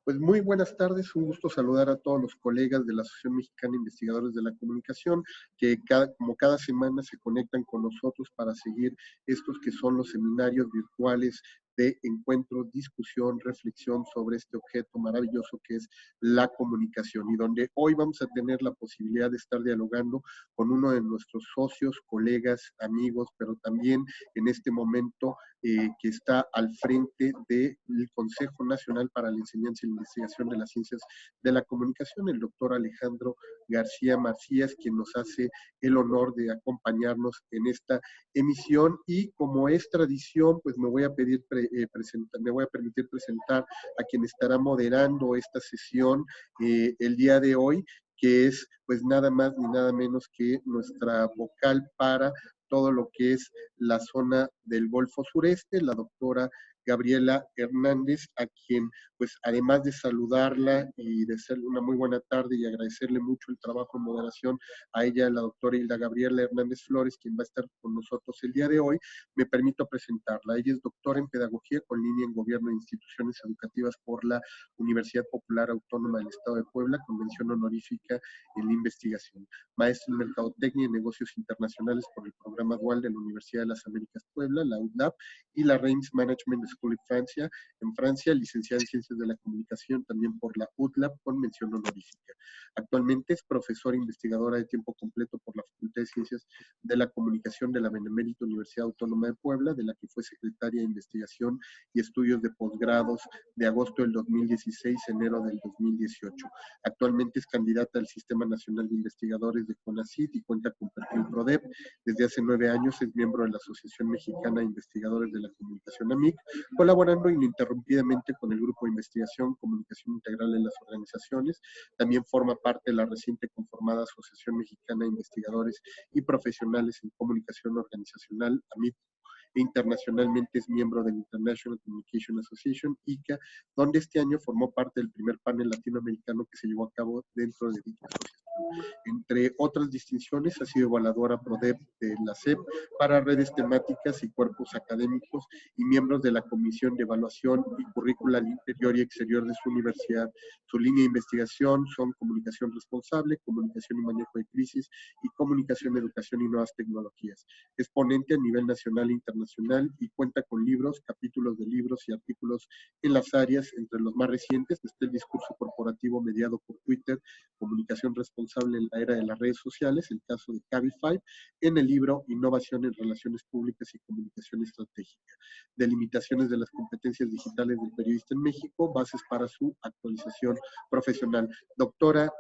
Pues muy buenas tardes, un gusto saludar a todos los colegas de la Asociación Mexicana de Investigadores de la Comunicación, que como cada semana se conectan con nosotros para seguir estos que son los seminarios virtuales de encuentro, discusión, reflexión sobre este objeto maravilloso que es la comunicación, y donde hoy vamos a tener la posibilidad de estar dialogando con uno de nuestros socios, colegas, amigos, pero también en este momento que está al frente del Consejo Nacional para la Enseñanza y la Investigación de las Ciencias de la Comunicación, el doctor Alejandro García Macías, quien nos hace el honor de acompañarnos en esta emisión. Y como es tradición, pues me voy a permitir presentar a quien estará moderando esta sesión el día de hoy, que es pues nada más ni nada menos que nuestra vocal para todo lo que es la zona del Golfo Sureste, la doctora Gabriela Hernández, a quien, pues, además de saludarla y desearle una muy buena tarde y agradecerle mucho el trabajo en moderación a ella, la doctora Hilda Gabriela Hernández Flores, quien va a estar con nosotros el día de hoy, me permito presentarla. Ella es doctora en Pedagogía con línea en Gobierno e Instituciones Educativas por la Universidad Popular Autónoma del Estado de Puebla, con mención honorífica en la investigación. Maestra en Mercadotecnia y Negocios Internacionales por el Programa Dual de la Universidad de las Américas Puebla, la UDLAP, y la Reims Management School en Francia, licenciada en Ciencias de la Comunicación también por la UDLAP con mención honorífica. Actualmente es profesora investigadora de tiempo completo por la Facultad de Ciencias de la Comunicación de la Benemérita Universidad Autónoma de Puebla, de la que fue secretaria de Investigación y Estudios de Posgrados de agosto del 2016 a enero del 2018. Actualmente es candidata al Sistema Nacional de Investigadores de CONACYT y cuenta con perfil PRODEP. Desde hace 9 años es miembro de la Asociación Mexicana de Investigadores de la Comunicación, AMIC, colaborando ininterrumpidamente con el Grupo de Investigación Comunicación Integral en las Organizaciones. También forma parte de la reciente conformada Asociación Mexicana de Investigadores y Profesionales en Comunicación Organizacional, AMIC, e internacionalmente es miembro del International Communication Association, ICA, donde este año formó parte del primer panel latinoamericano que se llevó a cabo dentro de dicha asociación. Entre otras distinciones, ha sido evaluadora PRODEP de la SEP para redes temáticas y cuerpos académicos y miembros de la Comisión de Evaluación y Currícula al interior y exterior de su universidad. Su línea de investigación son comunicación responsable, comunicación y manejo de crisis y comunicación, educación y nuevas tecnologías. Es ponente a nivel nacional e internacional y cuenta con libros, capítulos de libros y artículos en las áreas. Entre los más recientes está el discurso corporativo mediado por Twitter, comunicación responsable en la era de las redes sociales, el caso de Cabify, en el libro Innovación en Relaciones Públicas y Comunicación Estratégica, delimitaciones de las competencias digitales del periodista en México, bases para su actualización profesional. Doctora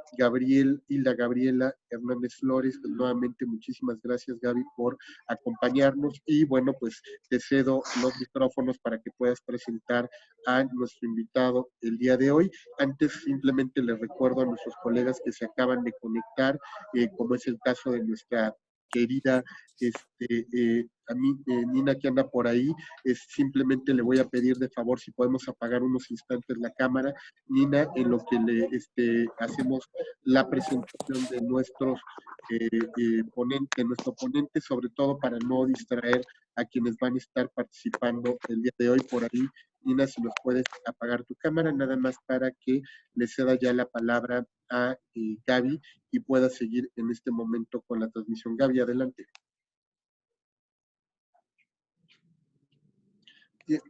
Hilda Gabriela Hernández Flores, pues nuevamente muchísimas gracias, Gaby, por acompañarnos, y bueno, pues te cedo los micrófonos para que puedas presentar a nuestro invitado el día de hoy. Antes, simplemente les recuerdo a nuestros colegas que se acaban de conectar, como es el caso de nuestra querida Nina, que anda por ahí, simplemente le voy a pedir de favor si podemos apagar unos instantes la cámara, Nina, en lo que hacemos la presentación de nuestro ponente, sobre todo para no distraer a quienes van a estar participando el día de hoy. Por ahí, Nina, si nos puedes apagar tu cámara, nada más para que le ceda ya la palabra a Gaby y pueda seguir en este momento con la transmisión. Gaby, adelante.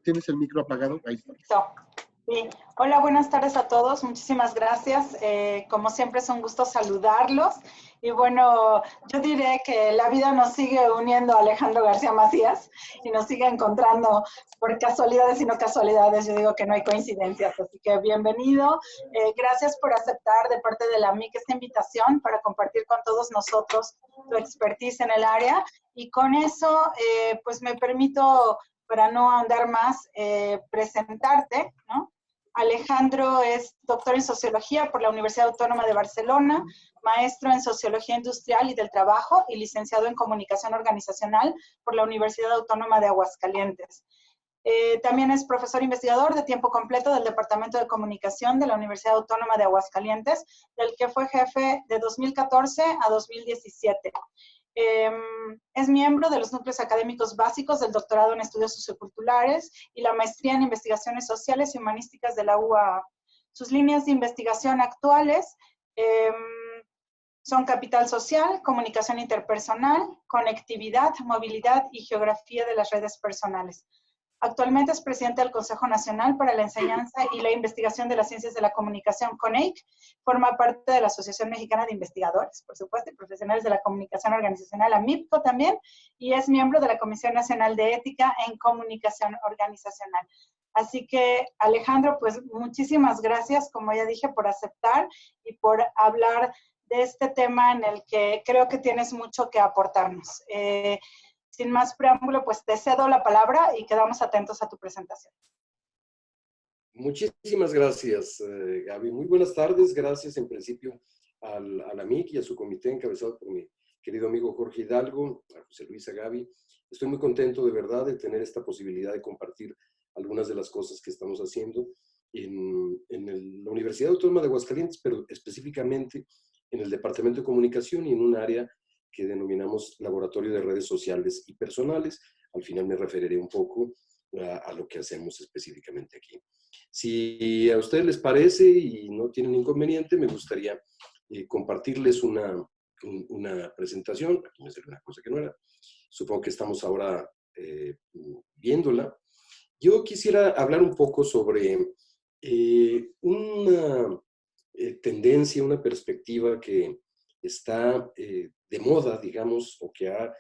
¿Tienes el micro apagado? Ahí está. Sí. Hola, buenas tardes a todos. Muchísimas gracias. Como siempre es un gusto saludarlos. Y bueno, yo diré que la vida nos sigue uniendo a Alejandro García Macías y nos sigue encontrando por casualidades y no casualidades. Yo digo que no hay coincidencias, así que bienvenido. Gracias por aceptar de parte de la MIC esta invitación para compartir con todos nosotros tu expertise en el área. Y con eso, pues me permito, para no andar más, presentarte, ¿no? Alejandro es doctor en Sociología por la Universidad Autónoma de Barcelona, maestro en Sociología Industrial y del Trabajo y licenciado en Comunicación Organizacional por la Universidad Autónoma de Aguascalientes. También es profesor investigador de tiempo completo del Departamento de Comunicación de la Universidad Autónoma de Aguascalientes, del que fue jefe de 2014 a 2017. Es miembro de los núcleos académicos básicos del doctorado en estudios socioculturales y la maestría en investigaciones sociales y humanísticas de la UAA. Sus líneas de investigación actuales son capital social, comunicación interpersonal, conectividad, movilidad y geografía de las redes personales. Actualmente es presidente del Consejo Nacional para la Enseñanza y la Investigación de las Ciencias de la Comunicación, CONEIC. Forma parte de la Asociación Mexicana de Investigadores, por supuesto, y Profesionales de la Comunicación Organizacional, AMIPCO también, y es miembro de la Comisión Nacional de Ética en Comunicación Organizacional. Así que, Alejandro, pues muchísimas gracias, como ya dije, por aceptar y por hablar de este tema en el que creo que tienes mucho que aportarnos. Sin más preámbulo, pues te cedo la palabra y quedamos atentos a tu presentación. Muchísimas gracias, Gaby. Muy buenas tardes. Gracias en principio a la MIC y a su comité encabezado por mi querido amigo Jorge Hidalgo, a José Luis, a Gaby. Estoy muy contento de verdad de tener esta posibilidad de compartir algunas de las cosas que estamos haciendo en la Universidad Autónoma de Aguascalientes, pero específicamente en el Departamento de Comunicación y en un área que denominamos Laboratorio de Redes Sociales y Personales. Al final me referiré un poco a lo que hacemos específicamente aquí. Si a ustedes les parece y no tienen inconveniente, me gustaría compartirles una presentación. Aquí me salió una cosa que no era. Supongo que estamos ahora viéndola. Yo quisiera hablar un poco sobre una tendencia, una perspectiva que está de moda, digamos, o que ha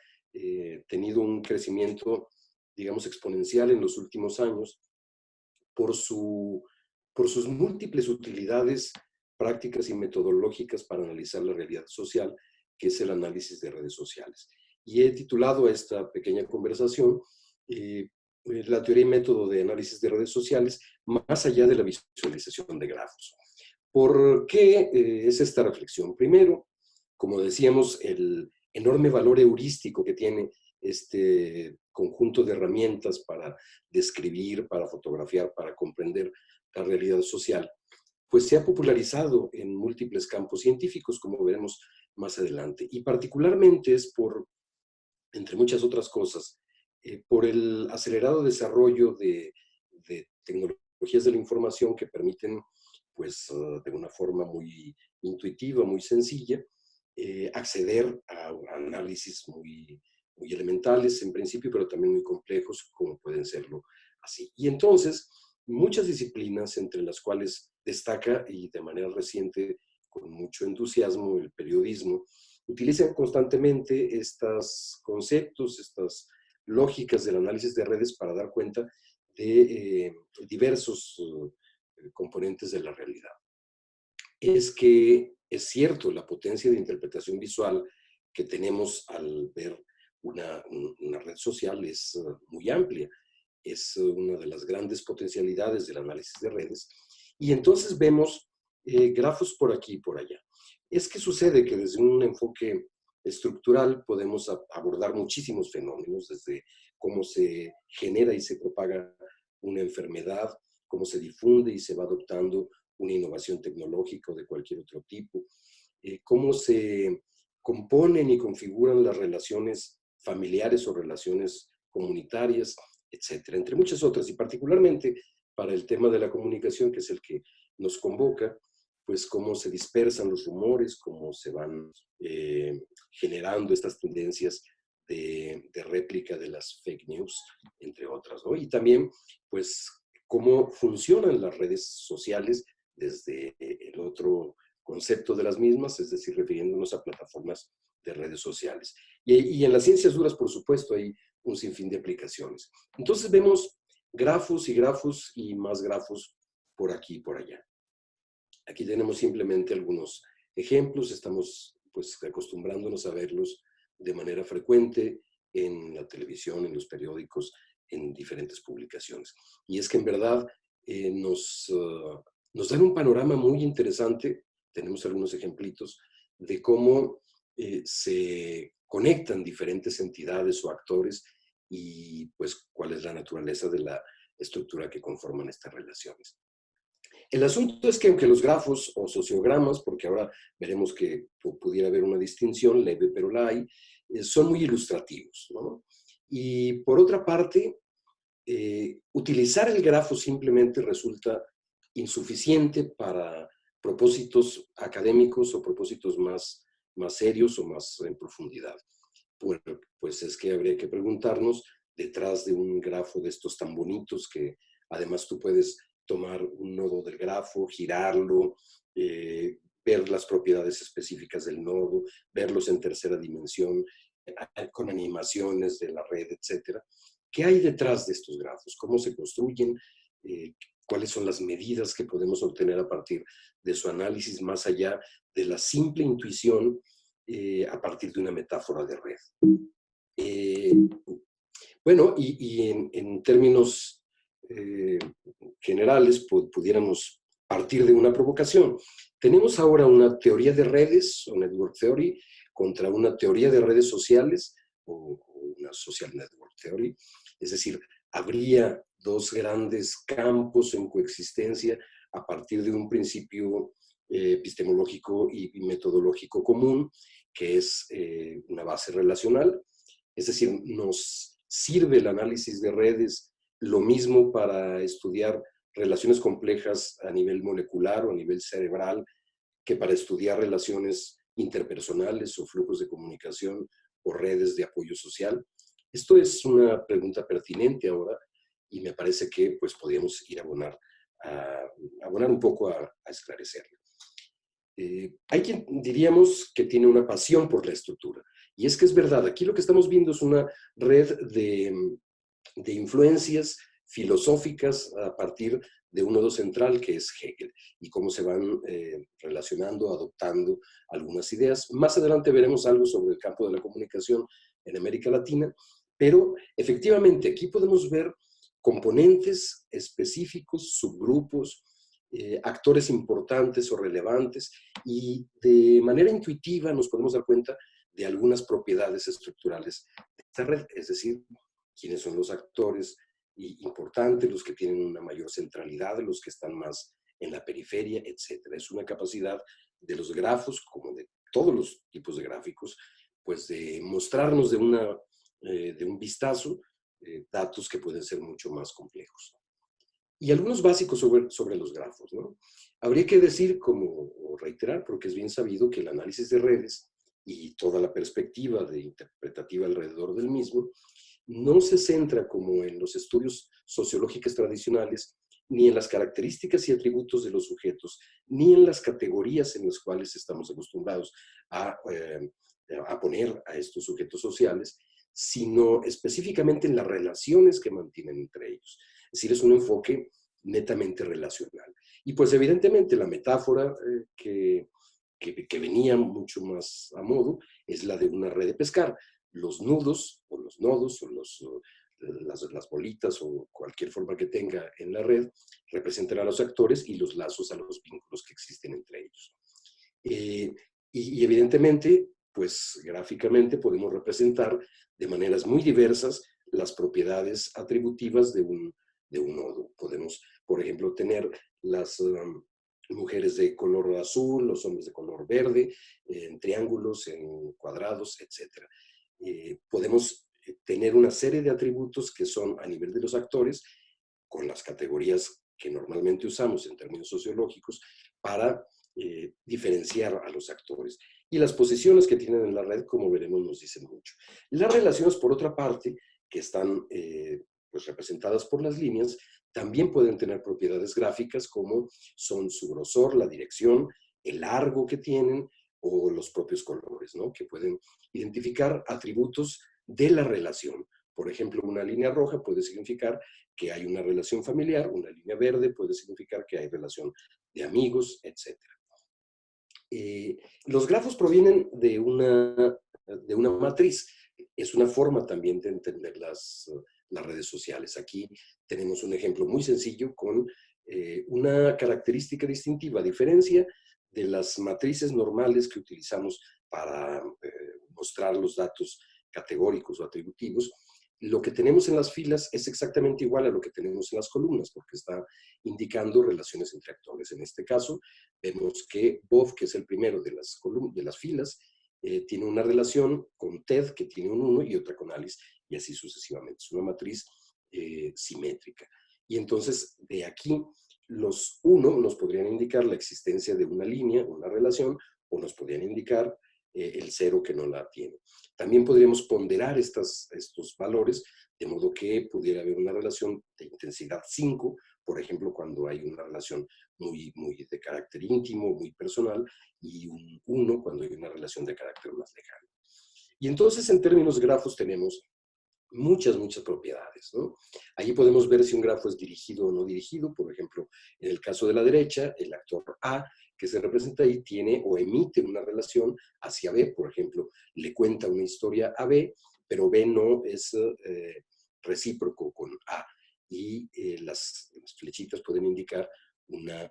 tenido un crecimiento, digamos, exponencial en los últimos años por sus múltiples utilidades prácticas y metodológicas para analizar la realidad social, que es el análisis de redes sociales. Y he titulado a esta pequeña conversación la teoría y método de análisis de redes sociales más allá de la visualización de grafos. ¿Por qué es esta reflexión? Primero, como decíamos, el enorme valor heurístico que tiene este conjunto de herramientas para describir, para fotografiar, para comprender la realidad social, pues se ha popularizado en múltiples campos científicos, como veremos más adelante. Y particularmente es por, entre muchas otras cosas, por el acelerado desarrollo de tecnologías de la información que permiten, pues, de una forma muy intuitiva, muy sencilla, acceder a análisis muy elementales en principio, pero también muy complejos, como pueden serlo así. Y entonces, muchas disciplinas, entre las cuales destaca, y de manera reciente, con mucho entusiasmo, el periodismo, utilizan constantemente estos conceptos, estas lógicas del análisis de redes para dar cuenta de diversos componentes de la realidad. Es que es cierto, la potencia de interpretación visual que tenemos al ver una red social es muy amplia. Es una de las grandes potencialidades del análisis de redes. Y entonces vemos grafos por aquí y por allá. Es que sucede que desde un enfoque estructural podemos abordar muchísimos fenómenos, desde cómo se genera y se propaga una enfermedad, cómo se difunde y se va adoptando una innovación tecnológica o de cualquier otro tipo, cómo se componen y configuran las relaciones familiares o relaciones comunitarias, etcétera, entre muchas otras, y particularmente para el tema de la comunicación, que es el que nos convoca, pues cómo se dispersan los rumores, cómo se van generando estas tendencias de réplica de las fake news, entre otras, ¿no? Y también, pues, cómo funcionan las redes sociales desde el otro concepto de las mismas, es decir, refiriéndonos a plataformas de redes sociales. Y en las ciencias duras, por supuesto, hay un sinfín de aplicaciones. Entonces vemos grafos y grafos y más grafos por aquí y por allá. Aquí tenemos simplemente algunos ejemplos, estamos pues acostumbrándonos a verlos de manera frecuente en la televisión, en los periódicos, en diferentes publicaciones. Y es que en verdad nos dan un panorama muy interesante, tenemos algunos ejemplitos, de cómo se conectan diferentes entidades o actores y pues cuál es la naturaleza de la estructura que conforman estas relaciones. El asunto es que aunque los grafos o sociogramas, porque ahora veremos que pudiera haber una distinción leve, pero la hay, son muy ilustrativos, ¿no? Y por otra parte, utilizar el grafo simplemente resulta insuficiente para propósitos académicos o propósitos más serios o más en profundidad. Pues es que habría que preguntarnos, detrás de un grafo de estos tan bonitos que además tú puedes tomar un nodo del grafo, girarlo, ver las propiedades específicas del nodo, verlos en tercera dimensión, con animaciones de la red, etcétera. ¿Qué hay detrás de estos grafos? ¿Cómo se construyen? ¿Cuáles son las medidas que podemos obtener a partir de su análisis, más allá de la simple intuición a partir de una metáfora de red? Bueno, y en términos generales, pudiéramos partir de una provocación. Tenemos ahora una teoría de redes, o network theory, contra una teoría de redes sociales, o una social network theory. Es decir, habría dos grandes campos en coexistencia a partir de un principio epistemológico y metodológico común, que es una base relacional. Es decir, nos sirve el análisis de redes lo mismo para estudiar relaciones complejas a nivel molecular o a nivel cerebral que para estudiar relaciones interpersonales o flujos de comunicación o redes de apoyo social. Esto es una pregunta pertinente ahora y me parece que pues podríamos ir a abonar un poco a esclarecerlo. Hay quien diríamos que tiene una pasión por la estructura. Y es que es verdad, aquí lo que estamos viendo es una red de influencias filosóficas a partir de un nodo central que es Hegel y cómo se van relacionando, adoptando algunas ideas. Más adelante veremos algo sobre el campo de la comunicación en América Latina, pero efectivamente aquí podemos ver componentes específicos, subgrupos, actores importantes o relevantes, y de manera intuitiva nos podemos dar cuenta de algunas propiedades estructurales de esta red, es decir, quiénes son los actores importantes, los que tienen una mayor centralidad, los que están más en la periferia, etc. Es una capacidad de los grafos, como de todos los tipos de gráficos, pues de mostrarnos de un vistazo datos que pueden ser mucho más complejos. Y algunos básicos sobre los grafos, ¿no? Habría que decir, o reiterar, porque es bien sabido que el análisis de redes y toda la perspectiva interpretativa alrededor del mismo no se centra como en los estudios sociológicos tradicionales, ni en las características y atributos de los sujetos, ni en las categorías en las cuales estamos acostumbrados a poner a estos sujetos sociales, sino específicamente en las relaciones que mantienen entre ellos. Es decir, es un enfoque netamente relacional. Y pues evidentemente la metáfora que venía mucho más a modo es la de una red de pescar. Los nudos o los nodos o las bolitas o cualquier forma que tenga en la red representan a los actores y los lazos a los vínculos que existen entre ellos. Y evidentemente, pues gráficamente podemos representar de maneras muy diversas las propiedades atributivas de un nodo. Podemos, por ejemplo, tener las mujeres de color azul, los hombres de color verde, en triángulos, en cuadrados, etc. Podemos tener una serie de atributos que son a nivel de los actores, con las categorías que normalmente usamos en términos sociológicos, para diferenciar a los actores. Y las posiciones que tienen en la red, como veremos, nos dicen mucho. Las relaciones, por otra parte, que están pues representadas por las líneas, también pueden tener propiedades gráficas como son su grosor, la dirección, el largo que tienen o los propios colores, ¿no? Que pueden identificar atributos de la relación. Por ejemplo, una línea roja puede significar que hay una relación familiar, una línea verde puede significar que hay relación de amigos, etc. Los grafos provienen de una matriz. Es una forma también de entender las redes sociales. Aquí tenemos un ejemplo muy sencillo con una característica distintiva, a diferencia de las matrices normales que utilizamos para mostrar los datos categóricos o atributivos. Lo que tenemos en las filas es exactamente igual a lo que tenemos en las columnas, porque está indicando relaciones entre actores. En este caso, vemos que Bob, que es el primero de las filas, tiene una relación con Ted, que tiene un 1, y otra con Alice, y así sucesivamente. Es una matriz simétrica. Y entonces, de aquí, Los 1 nos podrían indicar la existencia de una línea, una relación, o nos podrían indicar el 0 que no la tiene. También podríamos ponderar estos valores, de modo que pudiera haber una relación de intensidad 5, por ejemplo, cuando hay una relación muy de carácter íntimo, muy personal, y un 1 cuando hay una relación de carácter más lejano. Y entonces, en términos grafos, tenemos muchas propiedades, ¿no? Allí podemos ver si un grafo es dirigido o no dirigido. Por ejemplo, en el caso de la derecha, el actor A, que se representa ahí, tiene o emite una relación hacia B. Por ejemplo, le cuenta una historia a B, pero B no es recíproco con A. Y las flechitas pueden indicar una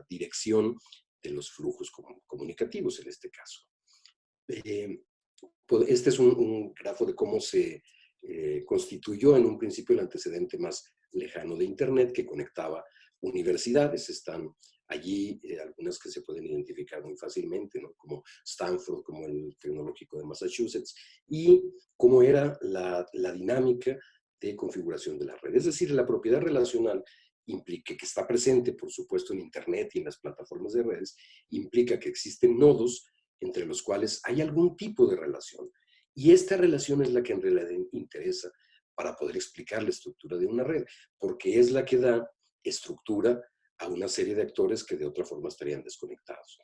dirección de los flujos comunicativos en este caso. Este es un grafo de cómo se constituyó en un principio el antecedente más lejano de Internet, que conectaba universidades. Están allí algunas que se pueden identificar muy fácilmente, ¿no? Como Stanford, como el Tecnológico de Massachusetts, y cómo era la dinámica de configuración de la red. Es decir, la propiedad relacional implica que está presente, por supuesto, en Internet y en las plataformas de redes, implica que existen nodos entre los cuales hay algún tipo de relación. Y esta relación es la que en realidad interesa para poder explicar la estructura de una red, porque es la que da estructura a una serie de actores que de otra forma estarían desconectados.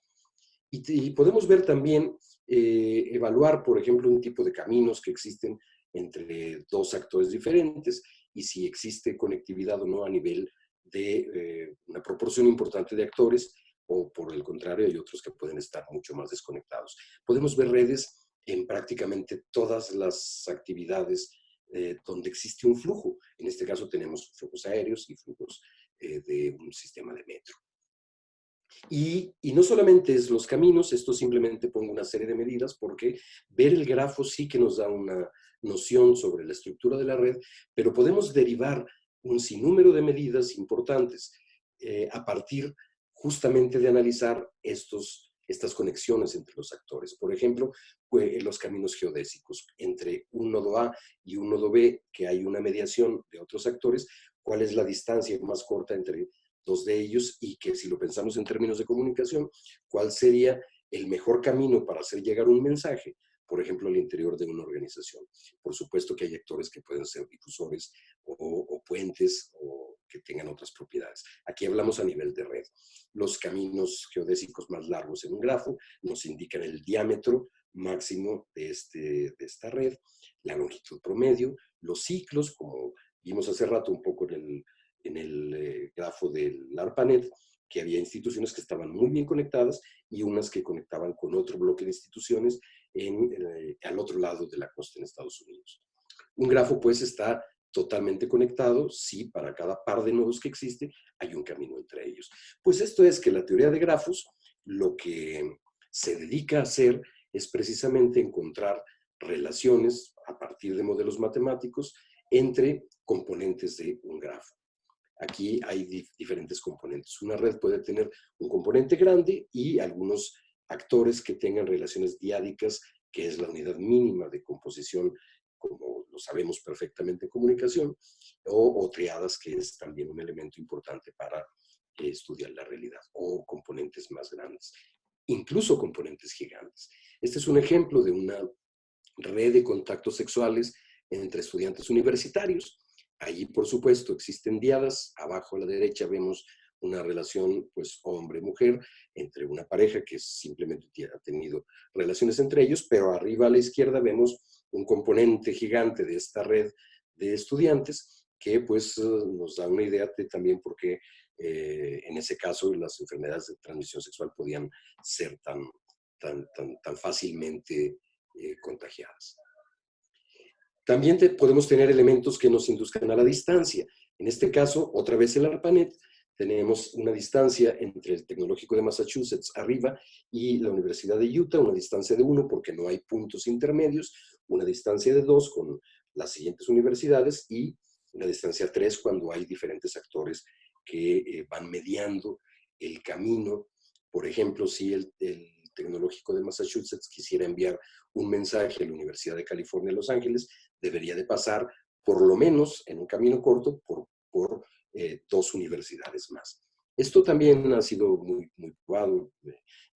Y podemos ver también, evaluar, por ejemplo, un tipo de caminos que existen entre dos actores diferentes y si existe conectividad o no a nivel de una proporción importante de actores, o por el contrario hay otros que pueden estar mucho más desconectados. Podemos ver redes en prácticamente todas las actividades donde existe un flujo. En este caso tenemos flujos aéreos y flujos de un sistema de metro. Y no solamente es los caminos, esto simplemente pongo una serie de medidas porque ver el grafo sí que nos da una noción sobre la estructura de la red, pero podemos derivar un sinnúmero de medidas importantes a partir justamente de analizar estas conexiones entre los actores. Por ejemplo, los caminos geodésicos entre un nodo A y un nodo B, que hay una mediación de otros actores, ¿cuál es la distancia más corta entre dos de ellos? Y que si lo pensamos en términos de comunicación, ¿cuál sería el mejor camino para hacer llegar un mensaje? Por ejemplo, al interior de una organización. Por supuesto que hay actores que pueden ser difusores o puentes o que tengan otras propiedades. Aquí hablamos a nivel de red. Los caminos geodésicos más largos en un grafo nos indican el diámetro máximo de esta red, la longitud promedio, los ciclos, como vimos hace rato un poco en el grafo del ARPANET, que había instituciones que estaban muy bien conectadas y unas que conectaban con otro bloque de instituciones al otro lado de la costa en Estados Unidos. Un grafo, pues, está totalmente conectado si para cada par de nodos que existe hay un camino entre ellos. Pues esto es que la teoría de grafos lo que se dedica a hacer es precisamente encontrar relaciones a partir de modelos matemáticos entre componentes de un grafo. Aquí hay diferentes componentes. Una red puede tener un componente grande y algunos actores que tengan relaciones diádicas, que es la unidad mínima de composición, como lo sabemos perfectamente en comunicación, o triadas, que es también un elemento importante para estudiar la realidad, o componentes más grandes, incluso componentes gigantes. Este es un ejemplo de una red de contactos sexuales entre estudiantes universitarios. Allí, por supuesto, existen diadas. Abajo a la derecha vemos una relación, pues, hombre-mujer, entre una pareja que simplemente ha tenido relaciones entre ellos, pero arriba a la izquierda vemos un componente gigante de esta red de estudiantes que, pues, nos da una idea de también por qué en ese caso las enfermedades de transmisión sexual podían ser tan fácilmente contagiadas. También podemos tener elementos que nos induzcan a la distancia. En este caso, otra vez el ARPANET, tenemos una distancia entre el Tecnológico de Massachusetts arriba y la Universidad de Utah, una distancia de 1 porque no hay puntos intermedios, una distancia de 2 con las siguientes universidades y una distancia 3 cuando hay diferentes actores que van mediando el camino. Por ejemplo, si el Tecnológico de Massachusetts quisiera enviar un mensaje a la Universidad de California en Los Ángeles, debería de pasar por lo menos en un camino corto por 2 universidades más. Esto también ha sido muy probado,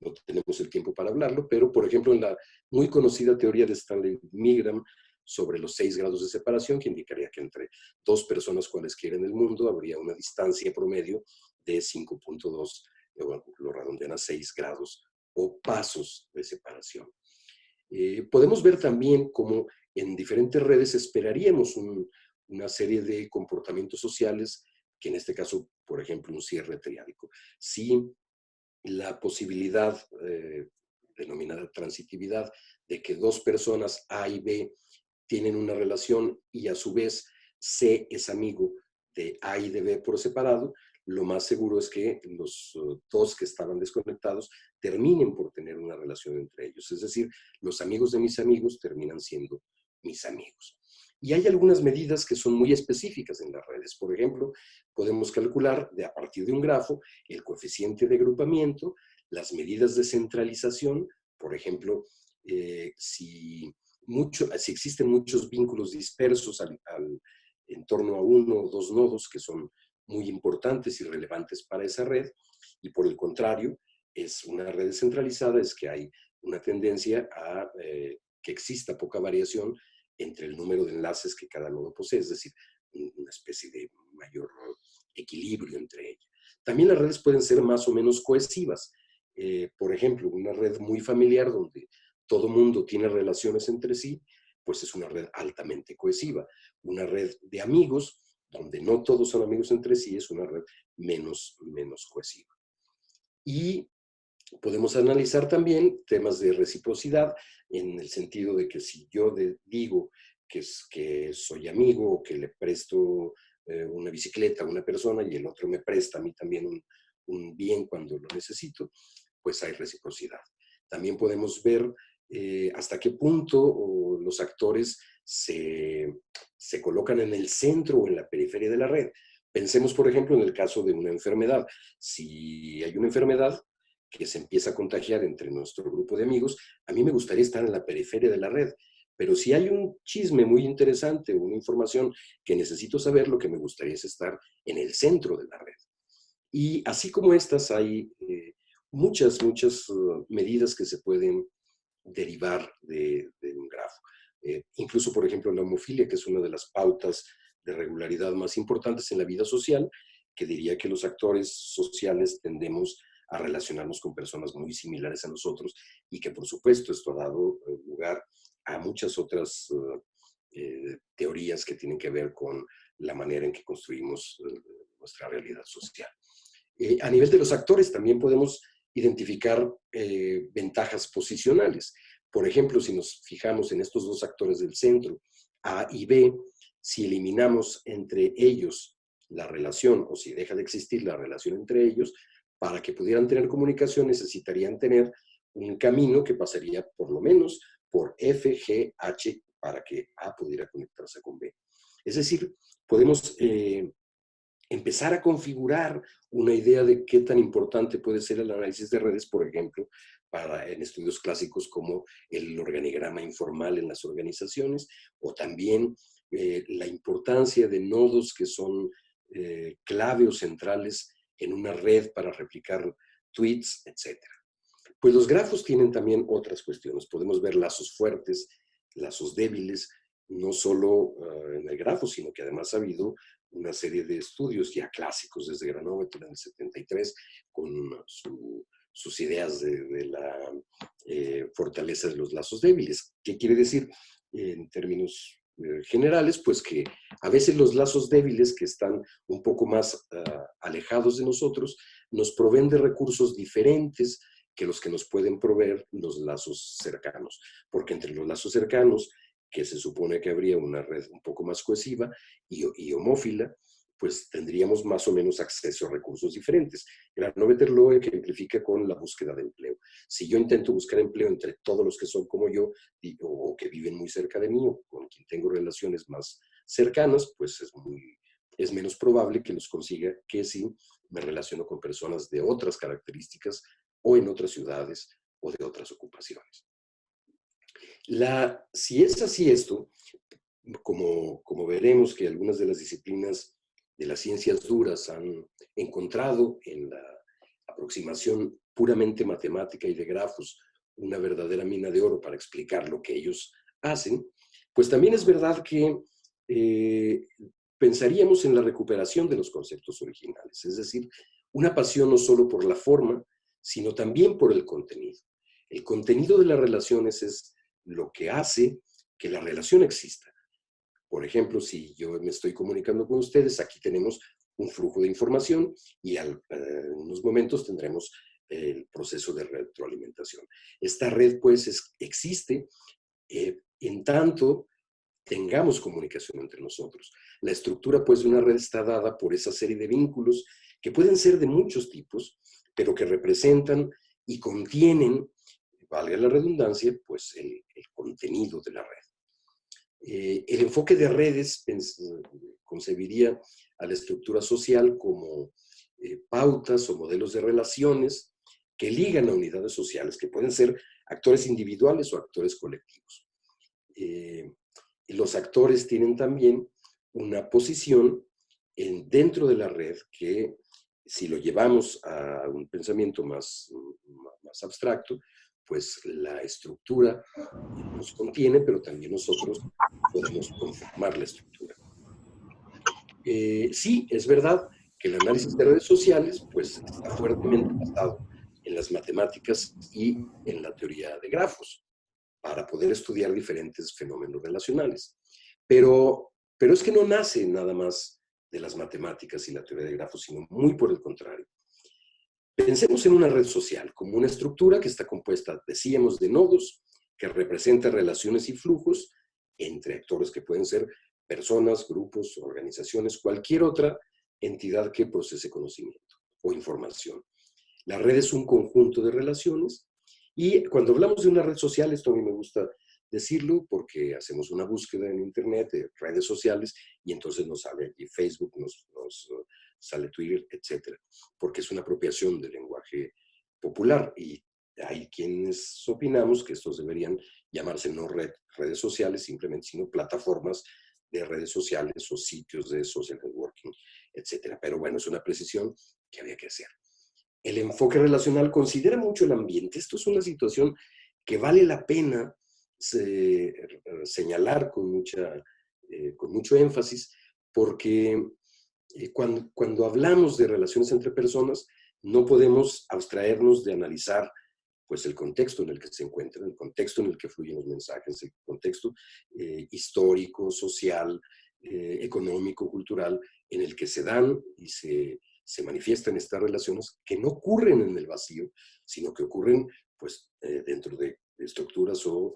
no tenemos el tiempo para hablarlo, pero por ejemplo en la muy conocida teoría de Stanley Milgram sobre los 6 grados de separación, que indicaría que entre dos personas cualesquiera en el mundo habría una distancia promedio de 5.2, lo redondean a 6 grados o pasos de separación. Podemos ver también cómo en diferentes redes esperaríamos una serie de comportamientos sociales, que en este caso, por ejemplo, un cierre triádico. Si la posibilidad denominada transitividad de que dos personas A y B tienen una relación y a su vez C es amigo de A y de B por separado, lo más seguro es que los dos que estaban desconectados terminen por tener una relación entre ellos. Es decir, los amigos de mis amigos terminan siendo mis amigos. Y hay algunas medidas que son muy específicas en las redes. Por ejemplo, podemos calcular a partir de un grafo el coeficiente de agrupamiento, las medidas de centralización. Por ejemplo, si existen muchos vínculos dispersos en torno a uno o dos nodos que son muy importantes y relevantes para esa red, y por el contrario, es una red descentralizada, es que hay una tendencia a que exista poca variación entre el número de enlaces que cada nodo posee, es decir, una especie de mayor equilibrio entre ellas. También las redes pueden ser más o menos cohesivas. Por ejemplo, una red muy familiar donde todo mundo tiene relaciones entre sí, pues es una red altamente cohesiva. Una red de amigos, donde no todos son amigos entre sí, es una red menos cohesiva. Y podemos analizar también temas de reciprocidad, en el sentido de que si yo digo que soy amigo o que le presto una bicicleta a una persona y el otro me presta a mí también un bien cuando lo necesito, pues hay reciprocidad. También podemos ver hasta qué punto los actores se colocan en el centro o en la periferia de la red. Pensemos, por ejemplo, en el caso de una enfermedad. Si hay una enfermedad que se empieza a contagiar entre nuestro grupo de amigos, a mí me gustaría estar en la periferia de la red. Pero si hay un chisme muy interesante o una información que necesito saber, lo que me gustaría es estar en el centro de la red. Y así como estas, hay muchas medidas que se pueden derivar de un grafo. Incluso, por ejemplo, la homofilia, que es una de las pautas de regularidad más importantes en la vida social, que diría que los actores sociales tendemos a relacionarnos con personas muy similares a nosotros y que, por supuesto, esto ha dado lugar a muchas otras teorías que tienen que ver con la manera en que construimos nuestra realidad social. A nivel de los actores también podemos identificar ventajas posicionales. Por ejemplo, si nos fijamos en estos dos actores del centro, A y B, si eliminamos entre ellos la relación o si deja de existir la relación entre ellos, para que pudieran tener comunicación necesitarían tener un camino que pasaría por lo menos por F, G, H para que A pudiera conectarse con B. Es decir, podemos empezar a configurar una idea de qué tan importante puede ser el análisis de redes, por ejemplo, en estudios clásicos como el organigrama informal en las organizaciones, o también la importancia de nodos que son clave o centrales en una red para replicar tweets, etc. Pues los grafos tienen también otras cuestiones. Podemos ver lazos fuertes, lazos débiles, no solo en el grafo, sino que además ha habido una serie de estudios ya clásicos desde Granovetter en el 73 con sus ideas de la fortaleza de los lazos débiles. ¿Qué quiere decir? En términos generales, pues que a veces los lazos débiles que están un poco más alejados de nosotros nos proveen de recursos diferentes que los que nos pueden proveer los lazos cercanos, porque entre los lazos cercanos, que se supone que habría una red un poco más cohesiva y homófila, pues tendríamos más o menos acceso a recursos diferentes. Granovetter lo ejemplifica con la búsqueda de empleo. Si yo intento buscar empleo entre todos los que son como yo o que viven muy cerca de mí o con quien tengo relaciones más cercanas, pues es menos probable que los consiga que si me relaciono con personas de otras características o en otras ciudades o de otras ocupaciones. Si es así esto, como veremos que algunas de las disciplinas de las ciencias duras han encontrado en la aproximación puramente matemática y de grafos una verdadera mina de oro para explicar lo que ellos hacen, pues también es verdad que pensaríamos en la recuperación de los conceptos originales, es decir, una pasión no solo por la forma, sino también por el contenido. El contenido de las relaciones es lo que hace que la relación exista. Por ejemplo, si yo me estoy comunicando con ustedes, aquí tenemos un flujo de información y en unos momentos tendremos el proceso de retroalimentación. Esta red, pues, existe en tanto tengamos comunicación entre nosotros. La estructura, pues, de una red está dada por esa serie de vínculos que pueden ser de muchos tipos, pero que representan y contienen, valga la redundancia, pues, el contenido de la red. El enfoque de redes concebiría a la estructura social como pautas o modelos de relaciones que ligan a unidades sociales, que pueden ser actores individuales o actores colectivos. Los actores tienen también una posición dentro de la red que, si lo llevamos a un pensamiento más abstracto, pues la estructura nos contiene, pero también nosotros podemos conformar la estructura. Sí, es verdad que el análisis de redes sociales pues, está fuertemente basado en las matemáticas y en la teoría de grafos para poder estudiar diferentes fenómenos relacionales. Pero es que no nace nada más de las matemáticas y la teoría de grafos, sino muy por el contrario. Pensemos en una red social como una estructura que está compuesta, decíamos, de nodos que representan relaciones y flujos entre actores que pueden ser personas, grupos, organizaciones, cualquier otra entidad que procese conocimiento o información. La red es un conjunto de relaciones y cuando hablamos de una red social, esto a mí me gusta decirlo porque hacemos una búsqueda en internet de redes sociales y entonces nos sale aquí Facebook, nos sale Twitter, etcétera, porque es una apropiación del lenguaje popular y hay quienes opinamos que estos deberían llamarse no redes sociales simplemente, sino plataformas de redes sociales o sitios de social networking, etcétera. Pero bueno, es una precisión que había que hacer. El enfoque relacional considera mucho el ambiente. Esto es una situación que vale la pena señalar con mucho énfasis, porque cuando hablamos de relaciones entre personas, no podemos abstraernos de analizar pues, el contexto en el que se encuentran, el contexto en el que fluyen los mensajes, el contexto histórico, social, económico, cultural, en el que se dan y se manifiestan estas relaciones que no ocurren en el vacío, sino que ocurren pues, dentro de estructuras o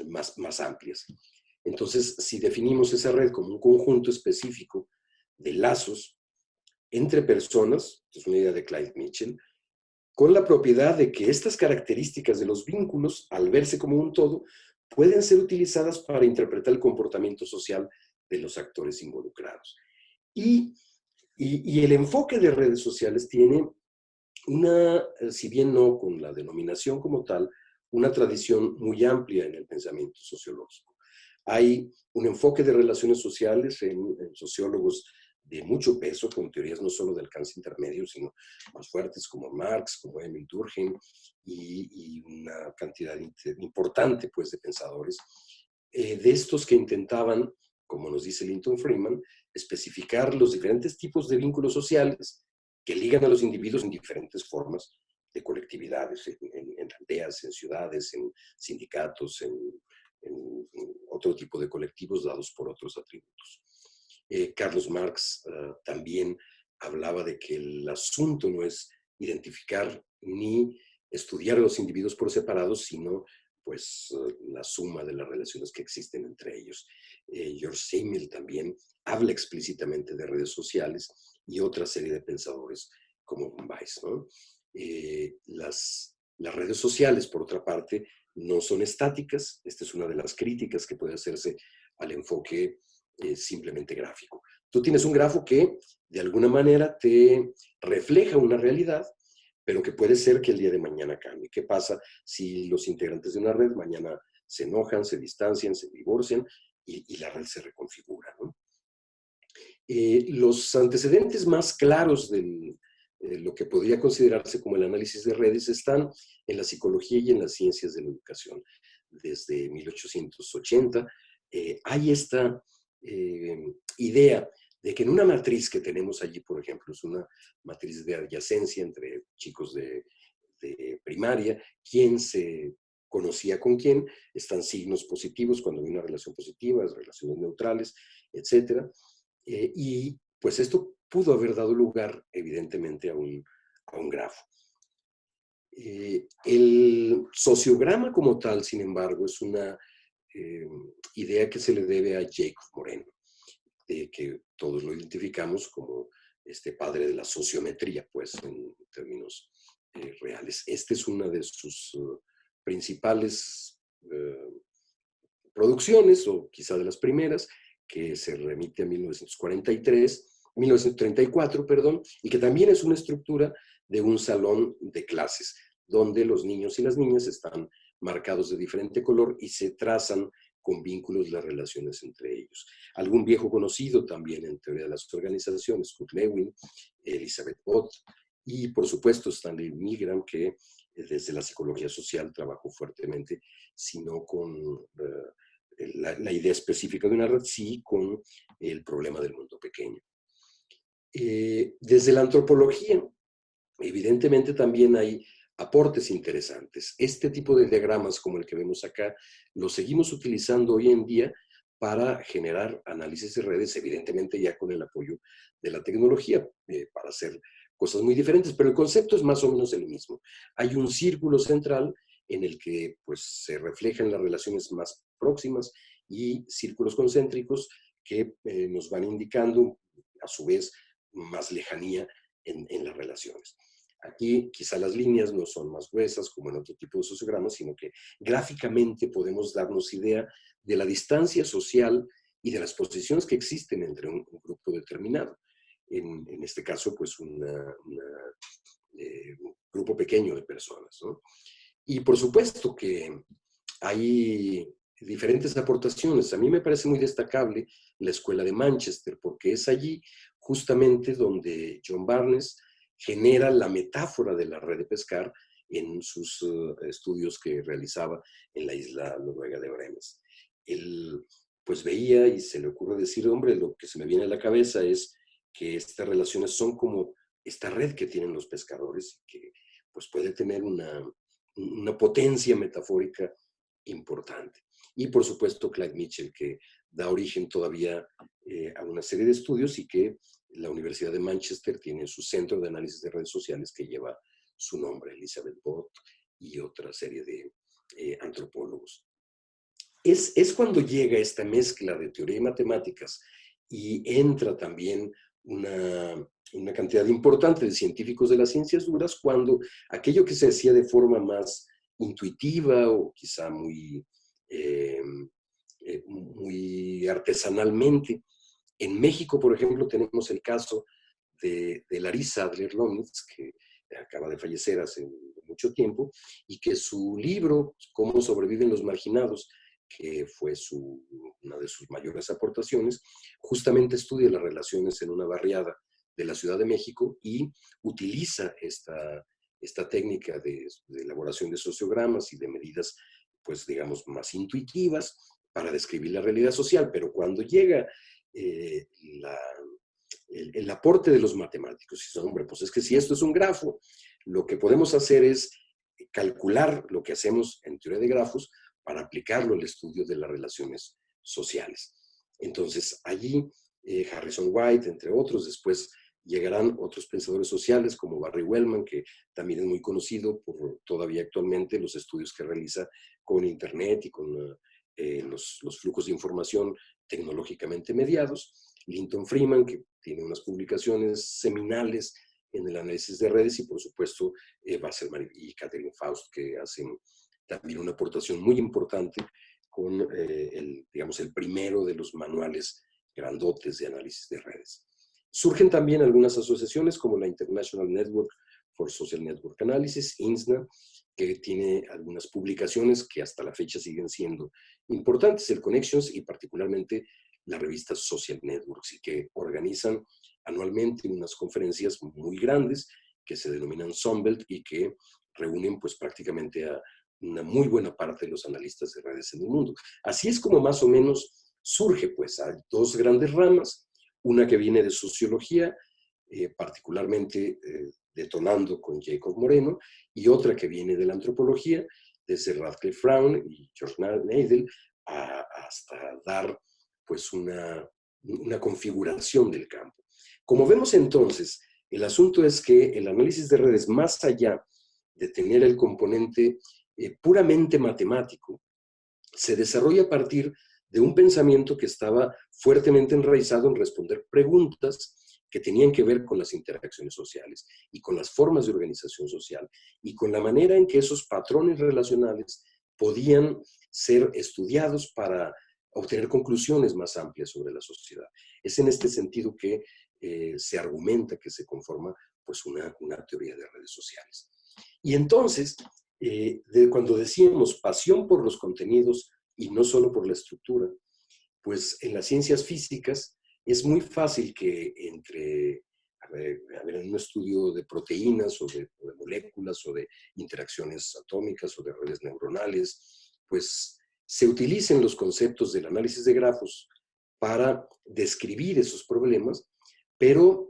más amplias. Entonces, si definimos esa red como un conjunto específico de lazos entre personas, es una idea de Clyde Mitchell, con la propiedad de que estas características de los vínculos, al verse como un todo, pueden ser utilizadas para interpretar el comportamiento social de los actores involucrados. Y el enfoque de redes sociales tiene si bien no con la denominación como tal, una tradición muy amplia en el pensamiento sociológico. Hay un enfoque de relaciones sociales en sociólogos de mucho peso, con teorías no solo de alcance intermedio, sino más fuertes como Marx, como Emil Durkheim y una cantidad importante pues, de pensadores, de estos que intentaban, como nos dice Linton Friedman, especificar los diferentes tipos de vínculos sociales que ligan a los individuos en diferentes formas de colectividades, en aldeas, en ciudades, en sindicatos, en otro tipo de colectivos dados por otros atributos. Carlos Marx también hablaba de que el asunto no es identificar ni estudiar a los individuos por separados, sino pues la suma de las relaciones que existen entre ellos. George Simmel también habla explícitamente de redes sociales y otra serie de pensadores como von Weiss, ¿no? Las redes sociales, por otra parte, no son estáticas. Esta es una de las críticas que puede hacerse al enfoque simplemente gráfico. Tú tienes un grafo que de alguna manera te refleja una realidad, pero que puede ser que el día de mañana cambie. ¿Qué pasa si los integrantes de una red mañana se enojan, se distancian, se divorcian y la red se reconfigura, ¿no? Los antecedentes más claros de lo que podría considerarse como el análisis de redes están en la psicología y en las ciencias de la educación. Desde 1880 hay esta idea de que en una matriz que tenemos allí, por ejemplo, es una matriz de adyacencia entre chicos de primaria, quién se conocía con quién, están signos positivos cuando hay una relación positiva, relaciones neutrales, etcétera. Y pues esto pudo haber dado lugar, evidentemente, a un grafo. El sociograma como tal, sin embargo, es una idea que se le debe a Jacob Moreno, que todos lo identificamos como este padre de la sociometría, pues, en términos reales. Esta es una de sus principales producciones, o quizá de las primeras, que se remite a 1934, perdón, y que también es una estructura de un salón de clases, donde los niños y las niñas están marcados de diferente color y se trazan con vínculos las relaciones entre ellos. Algún viejo conocido también en teoría de las organizaciones, Kurt Lewin, Elizabeth Ott, y por supuesto Stanley Milgram, que desde la psicología social trabajó fuertemente, sino con la idea específica de una red, sí con el problema del mundo pequeño. Desde la antropología, evidentemente también hay aportes interesantes. Este tipo de diagramas como el que vemos acá, los seguimos utilizando hoy en día para generar análisis de redes, evidentemente ya con el apoyo de la tecnología, para hacer cosas muy diferentes, pero el concepto es más o menos el mismo. Hay un círculo central en el que pues, se reflejan las relaciones más próximas y círculos concéntricos que nos van indicando, a su vez, más lejanía en las relaciones. Aquí quizá las líneas no son más gruesas como en otro tipo de sociogramas, sino que gráficamente podemos darnos idea de la distancia social y de las posiciones que existen entre un grupo determinado. En este caso, pues un grupo pequeño de personas, ¿no? Y por supuesto que hay diferentes aportaciones. A mí me parece muy destacable la Escuela de Manchester, porque es allí justamente donde John Barnes genera la metáfora de la red de pescar en sus estudios que realizaba en la isla noruega de Bremes. Él pues veía y se le ocurre decir, hombre, lo que se me viene a la cabeza es que estas relaciones son como esta red que tienen los pescadores, que pues puede tener una potencia metafórica importante. Y por supuesto Clyde Mitchell, que da origen todavía a una serie de estudios y que la Universidad de Manchester tiene su centro de análisis de redes sociales que lleva su nombre, Elizabeth Bott y otra serie de antropólogos. Es cuando llega esta mezcla de teoría y matemáticas y entra también una cantidad importante de científicos de las ciencias duras, cuando aquello que se hacía de forma más intuitiva o quizá muy artesanalmente. En México, por ejemplo, tenemos el caso de Larissa Adler-Lomitz, que acaba de fallecer hace mucho tiempo, y que su libro, Cómo sobreviven los marginados, que fue una de sus mayores aportaciones, justamente estudia las relaciones en una barriada de la Ciudad de México y utiliza esta técnica de elaboración de sociogramas y de medidas, pues digamos, más intuitivas para describir la realidad social. Pero cuando llega el aporte de los matemáticos, y hombre, pues es que si esto es un grafo, lo que podemos hacer es calcular lo que hacemos en teoría de grafos para aplicarlo al estudio de las relaciones sociales. Entonces, allí Harrison White, entre otros, después llegarán otros pensadores sociales como Barry Wellman, que también es muy conocido por todavía actualmente los estudios que realiza con Internet y con los flujos de información tecnológicamente mediados. Linton Freeman, que tiene unas publicaciones seminales en el análisis de redes, y por supuesto Wasserman y Catherine Faust, que hacen también una aportación muy importante con digamos, el primero de los manuales grandotes de análisis de redes. Surgen también algunas asociaciones como la International Network for Social Network Analysis, INSNA, que tiene algunas publicaciones que hasta la fecha siguen siendo importantes, el Connections y particularmente la revista Social Networks y que organizan anualmente unas conferencias muy grandes que se denominan Sunbelt y que reúnen pues prácticamente a una muy buena parte de los analistas de redes en el mundo. Así es como más o menos surge, pues hay dos grandes ramas, una que viene de sociología, particularmente detonando con Jacob Moreno, y otra que viene de la antropología, desde Radcliffe Brown y George Nadel, hasta dar pues una configuración del campo. Como vemos entonces, el asunto es que el análisis de redes, más allá de tener el componente puramente matemático, se desarrolla a partir de un pensamiento que estaba fuertemente enraizado en responder preguntas que tenían que ver con las interacciones sociales y con las formas de organización social y con la manera en que esos patrones relacionales podían ser estudiados para obtener conclusiones más amplias sobre la sociedad. Es en este sentido que se argumenta que se conforma pues una teoría de redes sociales. Y entonces, cuando decíamos pasión por los contenidos y no solo por la estructura, pues en las ciencias físicas es muy fácil que en un estudio de proteínas o de moléculas o de interacciones atómicas o de redes neuronales, pues se utilicen los conceptos del análisis de grafos para describir esos problemas, pero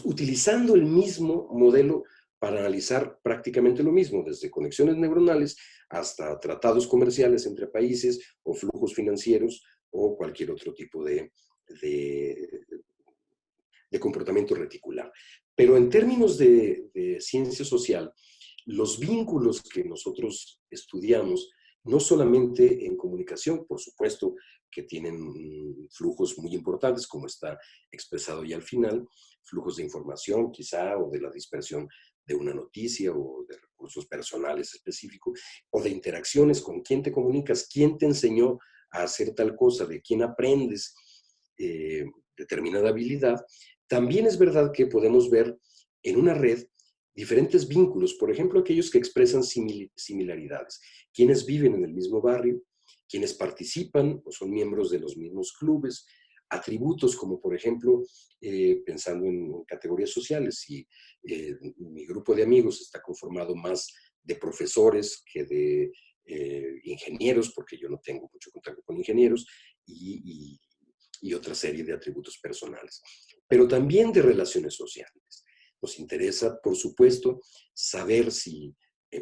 utilizando el mismo modelo para analizar prácticamente lo mismo, desde conexiones neuronales hasta tratados comerciales entre países o flujos financieros o cualquier otro tipo de comportamiento reticular. Pero en términos de ciencia social, los vínculos que nosotros estudiamos, no solamente en comunicación, por supuesto que tienen flujos muy importantes, como está expresado ya al final, flujos de información quizá, o de la dispersión de una noticia, o de recursos personales específicos, o de interacciones con quién te comunicas, quién te enseñó a hacer tal cosa, de quién aprendes determinada habilidad. También es verdad que podemos ver en una red diferentes vínculos, por ejemplo, aquellos que expresan similaridades, quienes viven en el mismo barrio, quienes participan o son miembros de los mismos clubes, atributos como, por ejemplo, pensando en categorías sociales, si mi grupo de amigos está conformado más de profesores que de ingenieros, porque yo no tengo mucho contacto con ingenieros, y otra serie de atributos personales, pero también de relaciones sociales. Nos interesa, por supuesto, saber si,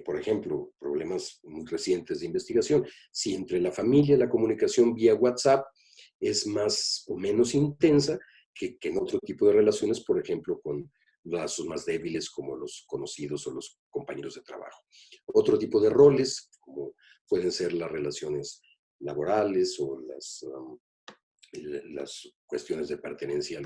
por ejemplo, problemas muy recientes de investigación, si entre la familia la comunicación vía WhatsApp es más o menos intensa que en otro tipo de relaciones, por ejemplo, con lazos más débiles como los conocidos o los compañeros de trabajo. Otro tipo de roles, como pueden ser las relaciones laborales o las cuestiones de pertenencia a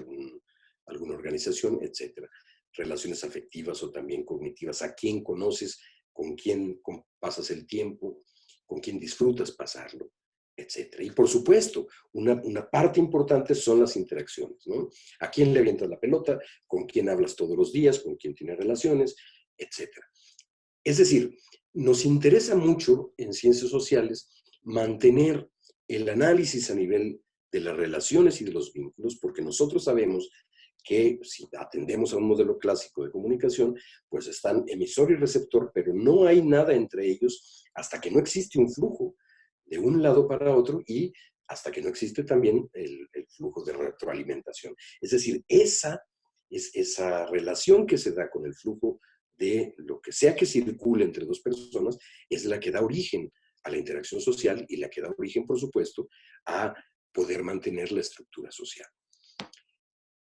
alguna organización, etc. Relaciones afectivas o también cognitivas, a quién conoces, con quién pasas el tiempo, con quién disfrutas pasarlo, etc. Y por supuesto, una parte importante son las interacciones, ¿no? A quién le avientas la pelota, con quién hablas todos los días, con quién tienes relaciones, etc. Es decir, nos interesa mucho en ciencias sociales mantener el análisis a nivel de las relaciones y de los vínculos, porque nosotros sabemos que si atendemos a un modelo clásico de comunicación, pues están emisor y receptor, pero no hay nada entre ellos hasta que no existe un flujo de un lado para otro y hasta que no existe también el flujo de retroalimentación. Es decir, esa relación que se da con el flujo de lo que sea que circule entre dos personas es la que da origen a la interacción social y la que da origen, por supuesto, a poder mantener la estructura social.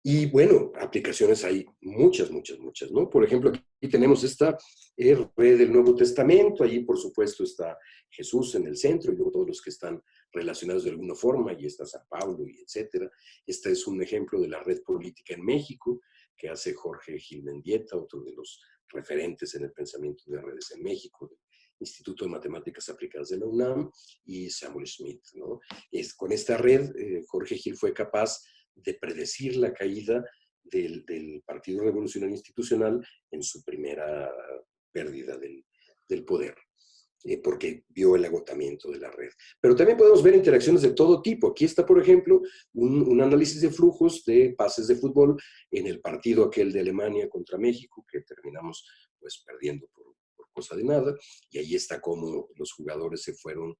Y bueno, aplicaciones hay muchas, ¿no? Por ejemplo, aquí tenemos esta red del Nuevo Testamento, allí por supuesto está Jesús en el centro y luego todos los que están relacionados de alguna forma, y está San Pablo y etcétera. Este es un ejemplo de la red política en México que hace Jorge Gil Mendieta, otro de los referentes en el pensamiento de redes en México, del Instituto de Matemáticas Aplicadas de la UNAM, y Samuel Schmidt, ¿no? Con esta red, Jorge Gil fue capaz de predecir la caída del Partido Revolucionario Institucional en su primera pérdida del poder. porque vio el agotamiento de la red. Pero también podemos ver interacciones de todo tipo. Aquí está, por ejemplo, un análisis de flujos de pases de fútbol en el partido aquel de Alemania contra México, que terminamos pues perdiendo por cosa de nada, y ahí está cómo los jugadores se fueron.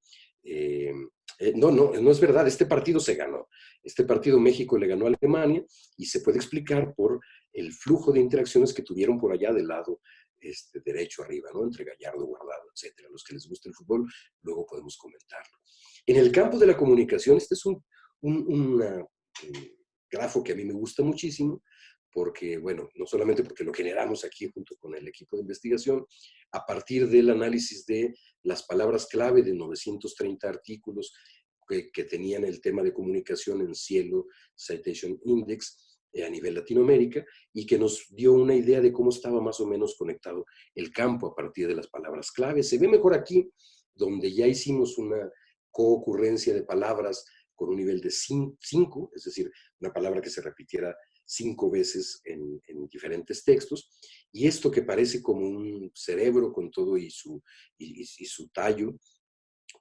No es verdad, este partido se ganó. Este partido México le ganó a Alemania y se puede explicar por el flujo de interacciones que tuvieron por allá del lado derecho arriba, ¿no? Entre Gallardo, Guardado, etcétera. Los que les gusta el fútbol, luego podemos comentarlo. En el campo de la comunicación, este es un grafo que a mí me gusta muchísimo, porque, bueno, no solamente porque lo generamos aquí junto con el equipo de investigación, a partir del análisis de las palabras clave de 930 artículos que tenían el tema de comunicación en Cielo Citation Index, a nivel Latinoamérica, y que nos dio una idea de cómo estaba más o menos conectado el campo a partir de las palabras clave. Se ve mejor aquí, donde ya hicimos una coocurrencia de palabras con un nivel de 5, es decir, una palabra que se repitiera 5 veces en diferentes textos, y esto que parece como un cerebro con todo y su tallo,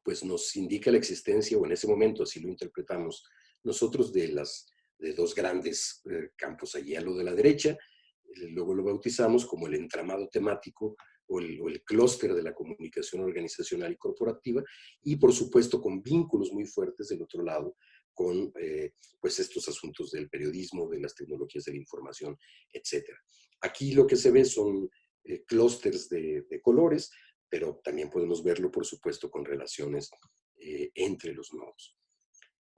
pues nos indica la existencia, o en ese momento así lo interpretamos nosotros, de dos grandes campos allí a lo de la derecha. Luego lo bautizamos como el entramado temático o el clúster de la comunicación organizacional y corporativa, y por supuesto con vínculos muy fuertes del otro lado con pues estos asuntos del periodismo, de las tecnologías de la información, etc. Aquí lo que se ve son clústeres de colores, pero también podemos verlo, por supuesto, con relaciones entre los nodos.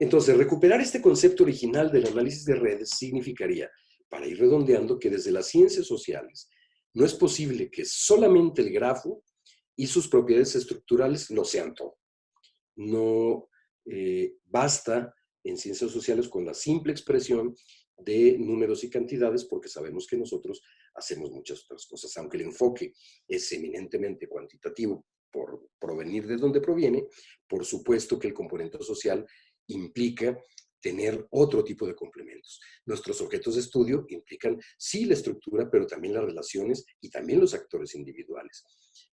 Entonces, recuperar este concepto original del análisis de redes significaría, para ir redondeando, que desde las ciencias sociales no es posible que solamente el grafo y sus propiedades estructurales lo sean todo. No basta en ciencias sociales con la simple expresión de números y cantidades, porque sabemos que nosotros hacemos muchas otras cosas. Aunque el enfoque es eminentemente cuantitativo por provenir de donde proviene, por supuesto que el componente social implica tener otro tipo de complementos. Nuestros objetos de estudio implican, sí, la estructura, pero también las relaciones y también los actores individuales.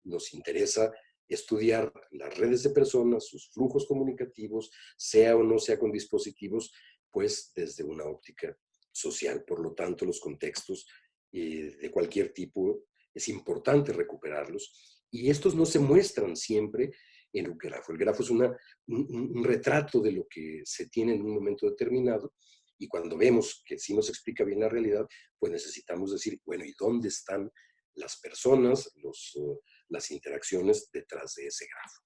Nos interesa estudiar las redes de personas, sus flujos comunicativos, sea o no sea con dispositivos, pues desde una óptica social. Por lo tanto, los contextos de cualquier tipo es importante recuperarlos, y estos no se muestran siempre en un grafo. El grafo es un retrato de lo que se tiene en un momento determinado, y cuando vemos que sí nos explica bien la realidad, pues necesitamos decir, bueno, ¿y dónde están las personas, las interacciones detrás de ese grafo?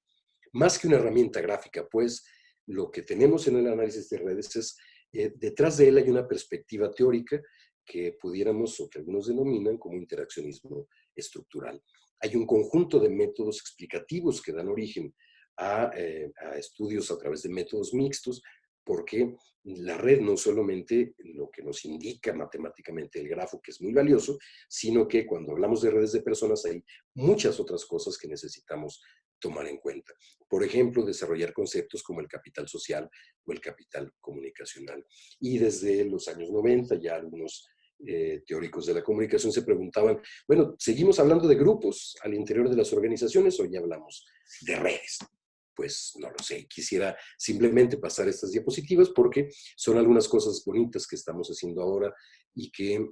Más que una herramienta gráfica, pues, lo que tenemos en el análisis de redes es, detrás de él hay una perspectiva teórica que pudiéramos, o que algunos denominan como interaccionismo estructural. Hay un conjunto de métodos explicativos que dan origen a estudios a través de métodos mixtos, porque la red no solamente lo que nos indica matemáticamente el grafo, que es muy valioso, sino que cuando hablamos de redes de personas hay muchas otras cosas que necesitamos tomar en cuenta. Por ejemplo, desarrollar conceptos como el capital social o el capital comunicacional. Y desde los años 90 ya algunos teóricos de la comunicación se preguntaban, bueno, ¿seguimos hablando de grupos al interior de las organizaciones o ya hablamos de redes? Pues no lo sé, quisiera simplemente pasar estas diapositivas porque son algunas cosas bonitas que estamos haciendo ahora y que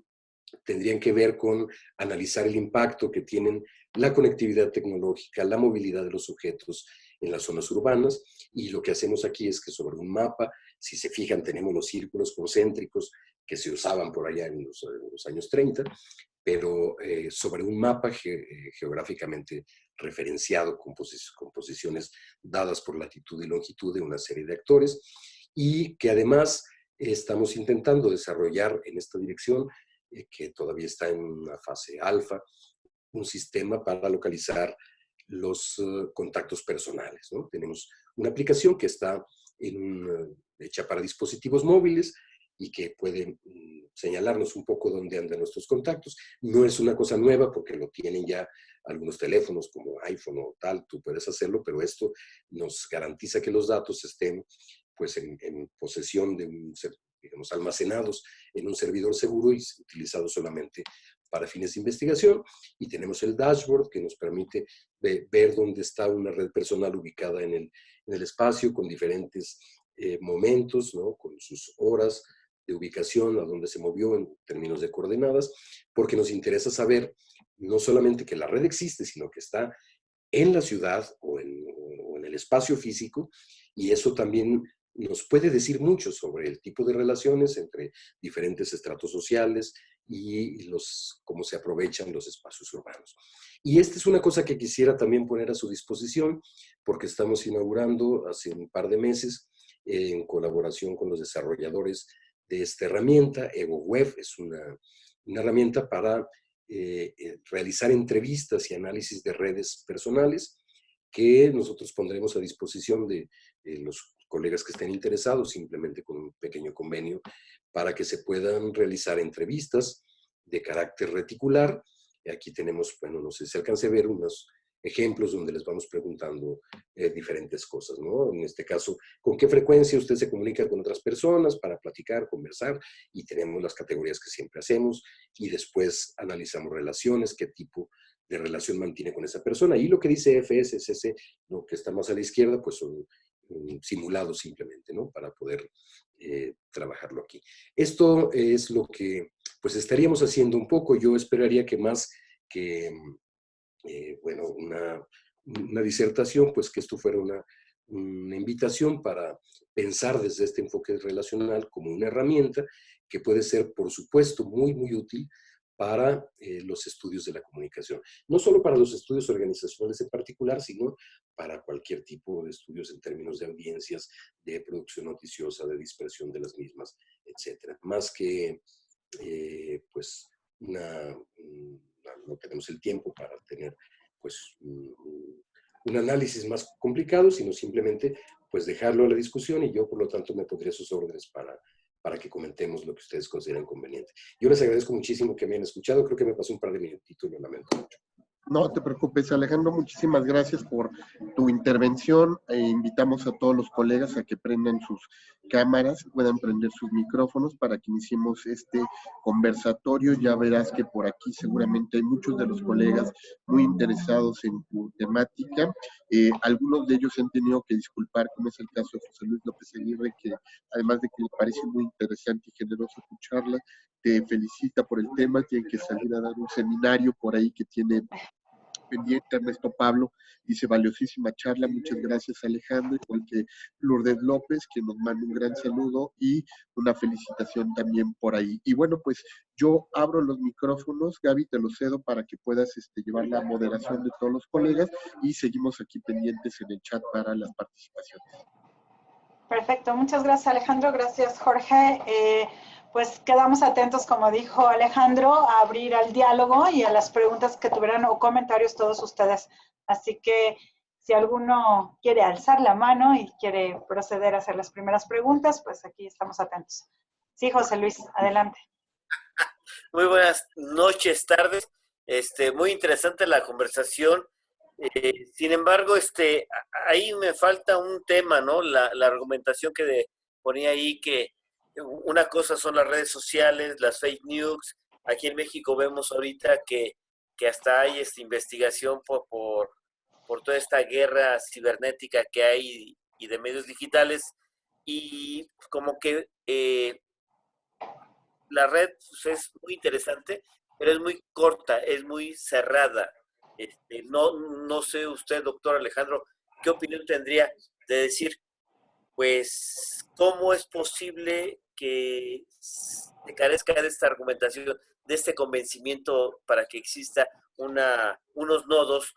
tendrían que ver con analizar el impacto que tienen la conectividad tecnológica, la movilidad de los sujetos en las zonas urbanas, y lo que hacemos aquí es que sobre un mapa, si se fijan, tenemos los círculos concéntricos que se usaban por allá en los años 30, pero sobre un mapa geográficamente referenciado con posiciones dadas por latitud y longitud de una serie de actores, y que además estamos intentando desarrollar en esta dirección, que todavía está en una fase alfa, un sistema para localizar los contactos personales, ¿no? Tenemos una aplicación que está hecha para dispositivos móviles y que puede señalarnos un poco dónde andan nuestros contactos. No es una cosa nueva porque lo tienen ya algunos teléfonos como iPhone o tal, tú puedes hacerlo, pero nos garantiza que los datos estén pues en posesión de digamos, almacenados en un servidor seguro y utilizados solamente para fines de investigación, y tenemos el dashboard que nos permite ver dónde está una red personal ubicada en el espacio con diferentes momentos, ¿no? Con sus horas de ubicación, a dónde se movió en términos de coordenadas, porque nos interesa saber no solamente que la red existe, sino que está en la ciudad o en el espacio físico, y eso también nos puede decir mucho sobre el tipo de relaciones entre diferentes estratos sociales y cómo se aprovechan los espacios urbanos. Y esta es una cosa que quisiera también poner a su disposición, porque estamos inaugurando hace un par de meses, en colaboración con los desarrolladores de esta herramienta. EvoWeb es una herramienta para realizar entrevistas y análisis de redes personales que nosotros pondremos a disposición de los colegas que estén interesados, simplemente con un pequeño convenio, para que se puedan realizar entrevistas de carácter reticular. Aquí tenemos, bueno, no sé si alcance a ver unos ejemplos donde les vamos preguntando diferentes cosas, ¿no? En este caso, ¿con qué frecuencia usted se comunica con otras personas para platicar, conversar? Y tenemos las categorías que siempre hacemos, y después analizamos relaciones, qué tipo de relación mantiene con esa persona. Y lo que dice FSSS, lo que está más a la izquierda, pues son simulados simplemente, ¿no? Para poder trabajarlo aquí. Esto es lo que pues estaríamos haciendo un poco. Yo esperaría que más que bueno, una disertación, pues que esto fuera una invitación para pensar desde este enfoque relacional como una herramienta que puede ser, por supuesto, muy, muy útil para los estudios de la comunicación. No solo para los estudios organizacionales en particular, sino para cualquier tipo de estudios en términos de audiencias, de producción noticiosa, de dispersión de las mismas, etcétera. Más que, pues, no tenemos el tiempo para tener pues un análisis más complicado, sino simplemente pues dejarlo a la discusión, y yo por lo tanto me pondré a sus órdenes para que comentemos lo que ustedes consideren conveniente. Yo les agradezco muchísimo que me hayan escuchado, creo que me pasó un par de minutitos, lo lamento mucho. No te preocupes, Alejandro, muchísimas gracias por tu intervención. Invitamos a todos los colegas a que prendan sus cámaras, puedan prender sus micrófonos para que iniciemos este conversatorio. Ya verás que por aquí seguramente hay muchos de los colegas muy interesados en tu temática. Algunos de ellos se han tenido que disculpar, como es el caso de José Luis López Aguirre, que además de que le parece muy interesante y generosa tu charla, te felicita por el tema, tiene que salir a dar un seminario por ahí que tiene pendiente. Ernesto Pablo dice: valiosísima charla, muchas gracias, Alejandro, igual que Lourdes López, que nos manda un gran saludo y una felicitación también por ahí. Y bueno, pues yo abro los micrófonos, Gaby, te los cedo para que puedas llevar la moderación de todos los colegas, y seguimos aquí pendientes en el chat para las participaciones. Perfecto, muchas gracias, Alejandro, gracias, Jorge. Pues quedamos atentos, como dijo Alejandro, a abrir al diálogo y a las preguntas que tuvieran o comentarios todos ustedes. Así que si alguno quiere alzar la mano y quiere proceder a hacer las primeras preguntas, pues aquí estamos atentos. Sí, José Luis, adelante. Muy buenas noches, tardes. Muy interesante la conversación. Sin embargo, ahí me falta un tema, ¿no? La argumentación que ponía ahí, que una cosa son las redes sociales, las fake news. Aquí en México vemos ahorita que hasta hay investigación por toda esta guerra cibernética que hay y de medios digitales. Y como que la red pues, es muy interesante, pero es muy corta, es muy cerrada. No sé usted, doctor Alejandro, qué opinión tendría de decir, pues, cómo es posible que se carezca de esta argumentación, de este convencimiento para que exista unos nodos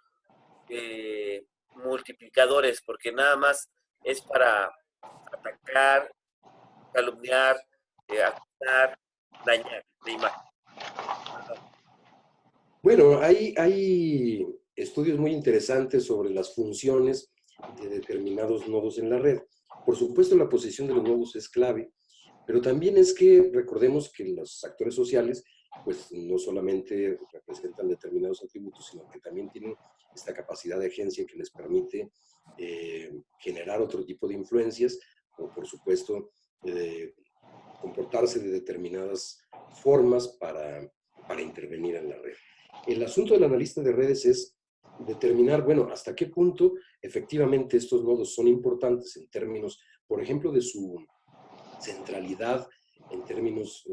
multiplicadores, porque nada más es para atacar, calumniar, acusar, dañar la imagen. Bueno, hay estudios muy interesantes sobre las funciones de determinados nodos en la red. Por supuesto, la posición de los nodos es clave, pero también es que recordemos que los actores sociales pues no solamente representan determinados atributos, sino que también tienen esta capacidad de agencia que les permite generar otro tipo de influencias, o por supuesto comportarse de determinadas formas para para intervenir en la red. El asunto del analista de redes es determinar, bueno, hasta qué punto efectivamente estos nodos son importantes en términos, por ejemplo, de su centralidad, en términos,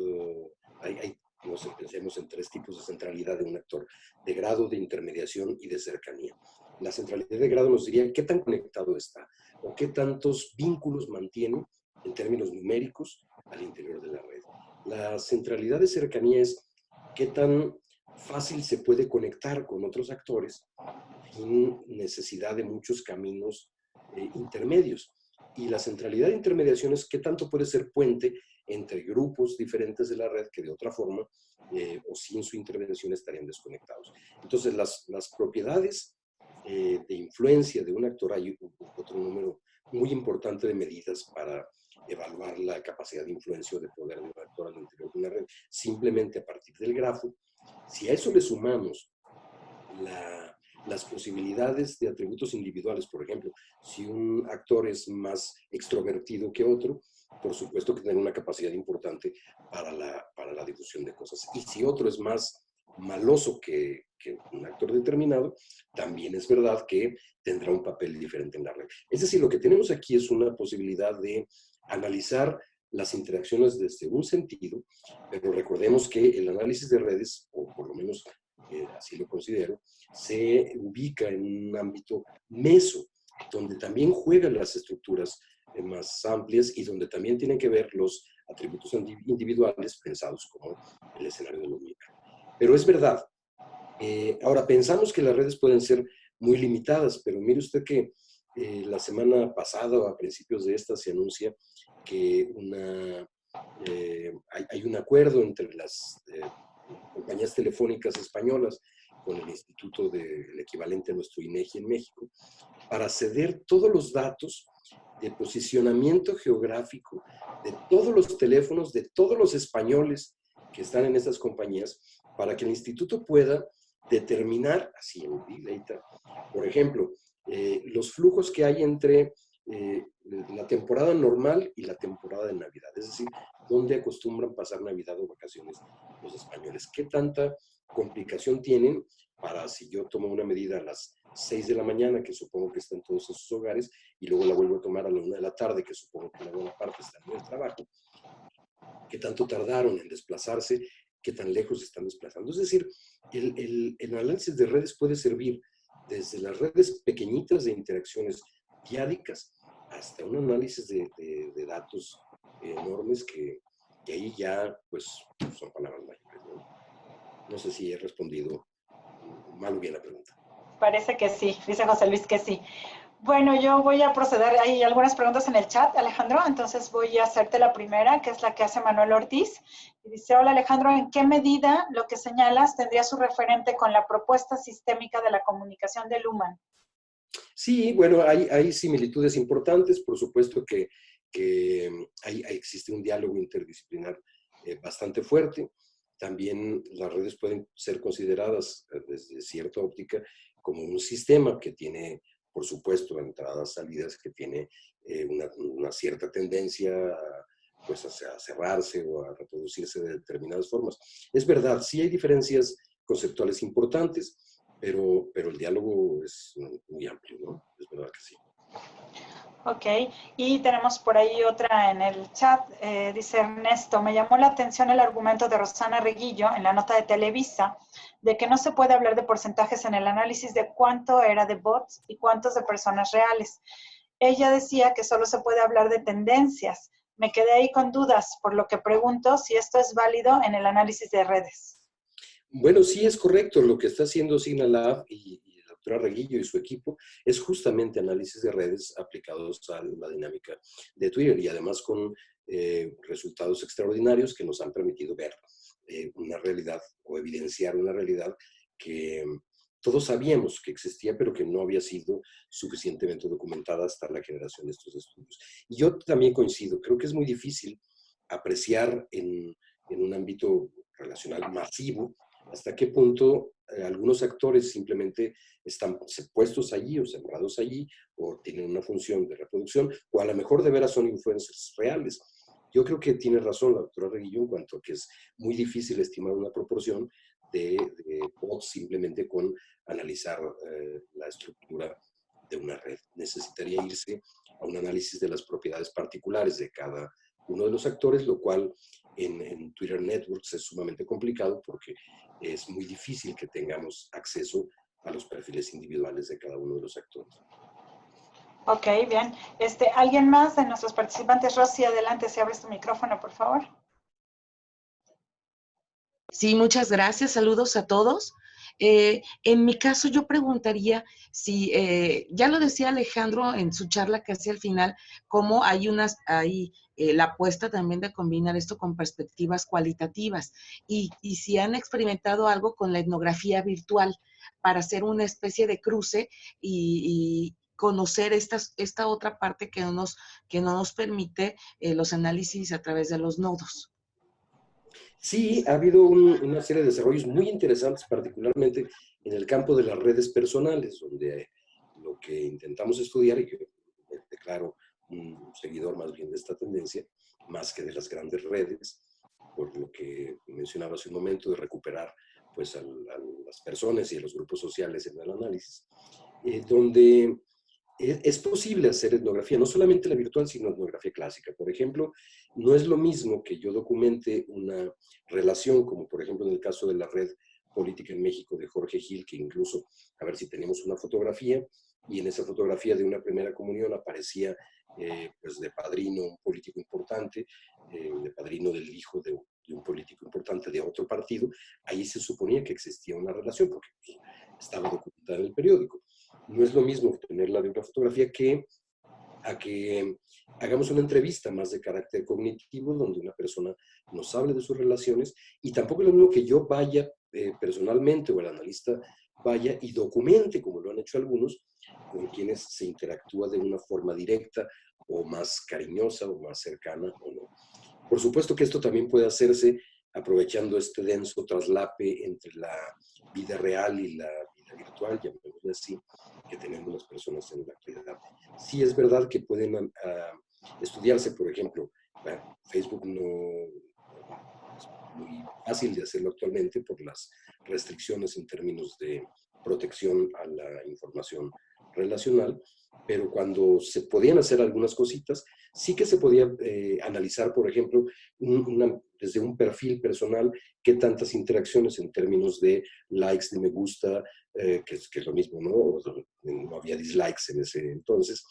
no sé, pensemos en 3 tipos de centralidad de un actor: de grado, de intermediación y de cercanía. La centralidad de grado nos diría qué tan conectado está o qué tantos vínculos mantiene en términos numéricos al interior de la red. La centralidad de cercanía es qué tan fácil se puede conectar con otros actores sin necesidad de muchos caminos intermedios. Y la centralidad de intermediación es qué tanto puede ser puente entre grupos diferentes de la red que de otra forma o sin su intervención estarían desconectados. Entonces, las propiedades de influencia de un actor, hay otro número muy importante de medidas para evaluar la capacidad de influencia o de poder de un actor al interior de una red, simplemente a partir del grafo. Si a eso le sumamos las posibilidades de atributos individuales, por ejemplo, si un actor es más extrovertido que otro, por supuesto que tiene una capacidad importante para la difusión de cosas. Y si otro es más maloso que un actor determinado, también es verdad que tendrá un papel diferente en la red. Es decir, lo que tenemos aquí es una posibilidad de analizar las interacciones desde un sentido, pero recordemos que el análisis de redes, o por lo menos así lo considero, se ubica en un ámbito meso, donde también juegan las estructuras más amplias y donde también tienen que ver los atributos individuales pensados como el escenario de lo micro. Pero es verdad. Ahora, pensamos que las redes pueden ser muy limitadas, pero mire usted que la semana pasada o a principios de esta se anuncia que hay un acuerdo entre las compañías telefónicas españolas con el instituto del equivalente a nuestro INEGI en México para ceder todos los datos de posicionamiento geográfico de todos los teléfonos de todos los españoles que están en esas compañías para que el instituto pueda determinar, así en Big Data, por ejemplo, los flujos que hay entre la temporada normal y la temporada de Navidad. Es decir, dónde acostumbran pasar Navidad o vacaciones los españoles. ¿Qué tanta complicación tienen para, si yo tomo una medida a las 6 de la mañana, que supongo que están todos en sus hogares, y luego la vuelvo a tomar a la 1 de la tarde, que supongo que una buena parte están en el trabajo, qué tanto tardaron en desplazarse, qué tan lejos están desplazando? Es decir, el análisis de redes puede servir desde las redes pequeñitas de interacciones diádicas hasta un análisis de datos enormes que ahí ya, pues, son palabras mayores, ¿no? No sé si he respondido mal o bien la pregunta. Parece que sí, dice José Luis que sí. Bueno, yo voy a proceder, hay algunas preguntas en el chat, Alejandro, entonces voy a hacerte la primera, que es la que hace Manuel Ortiz. Y dice, hola Alejandro, ¿en qué medida lo que señalas tendría su referente con la propuesta sistémica de la comunicación de Luhmann? Sí, bueno, hay similitudes importantes, por supuesto que existe un diálogo interdisciplinar bastante fuerte. También las redes pueden ser consideradas desde cierta óptica como un sistema que tiene, por supuesto, entradas, salidas, que tiene una cierta tendencia pues, a cerrarse o a reproducirse de determinadas formas. Es verdad, sí hay diferencias conceptuales importantes, pero el diálogo es muy amplio, ¿no? Es verdad que sí. Ok, y tenemos por ahí otra en el chat, dice Ernesto, me llamó la atención el argumento de Rosana Reguillo en la nota de Televisa, de que no se puede hablar de porcentajes en el análisis de cuánto era de bots y cuántos de personas reales. Ella decía que solo se puede hablar de tendencias. Me quedé ahí con dudas, por lo que pregunto si esto es válido en el análisis de redes. Bueno, sí es correcto. Lo que está haciendo Signalab y la doctora Reguillo y su equipo es justamente análisis de redes aplicados a la dinámica de Twitter y además con resultados extraordinarios que nos han permitido ver una realidad o evidenciar una realidad que todos sabíamos que existía, pero que no había sido suficientemente documentada hasta la generación de estos estudios. Y yo también coincido, creo que es muy difícil apreciar en un ámbito relacional masivo hasta qué punto algunos actores simplemente están puestos allí o sembrados allí o tienen una función de reproducción o a lo mejor de veras son influencers reales. Yo creo que tiene razón la doctora Reguillo en cuanto a que es muy difícil estimar una proporción de bots simplemente con analizar la estructura de una red. Necesitaría irse a un análisis de las propiedades particulares de cada uno de los actores, lo cual en Twitter Networks es sumamente complicado porque es muy difícil que tengamos acceso a los perfiles individuales de cada uno de los actores. Ok, bien. ¿Alguien más de nuestros participantes? Rosy, adelante, si abres tu micrófono, por favor. Sí, muchas gracias. Saludos a todos. En mi caso, yo preguntaría si, ya lo decía Alejandro en su charla casi al final, cómo hay la apuesta también de combinar esto con perspectivas cualitativas y si han experimentado algo con la etnografía virtual para hacer una especie de cruce y conocer esta otra parte que no nos permite los análisis a través de los nodos. Sí, ha habido una serie de desarrollos muy interesantes, particularmente en el campo de las redes personales, donde lo que intentamos estudiar, y yo me declaro un seguidor más bien de esta tendencia, más que de las grandes redes, por lo que mencionaba hace un momento, de recuperar pues, a las personas y a los grupos sociales en el análisis, donde es posible hacer etnografía, no solamente la virtual, sino etnografía clásica. Por ejemplo, no es lo mismo que yo documente una relación, como por ejemplo en el caso de la Red Política en México de Jorge Gil, que incluso, a ver si tenemos una fotografía, y en esa fotografía de una primera comunión aparecía pues de padrino un político importante, de padrino del hijo de un político importante de otro partido. Ahí se suponía que existía una relación, porque pues, estaba documentada en el periódico. No es lo mismo tenerla de una fotografía que a que hagamos una entrevista más de carácter cognitivo, donde una persona nos hable de sus relaciones, y tampoco es lo mismo que yo vaya personalmente o el analista vaya y documente, como lo han hecho algunos, con quienes se interactúa de una forma directa o más cariñosa o más cercana o no. Por supuesto que esto también puede hacerse aprovechando este denso traslape entre la vida real y la vida virtual, llamémosle así, que tenemos las personas en la actualidad. Sí es verdad que pueden estudiarse, por ejemplo, Facebook no es muy fácil de hacerlo actualmente por las restricciones en términos de protección a la información relacional, pero cuando se podían hacer algunas cositas, sí que se podía analizar, por ejemplo, desde un perfil personal, qué tantas interacciones en términos de likes, de me gusta, que es lo mismo, ¿no? No había dislikes en ese entonces,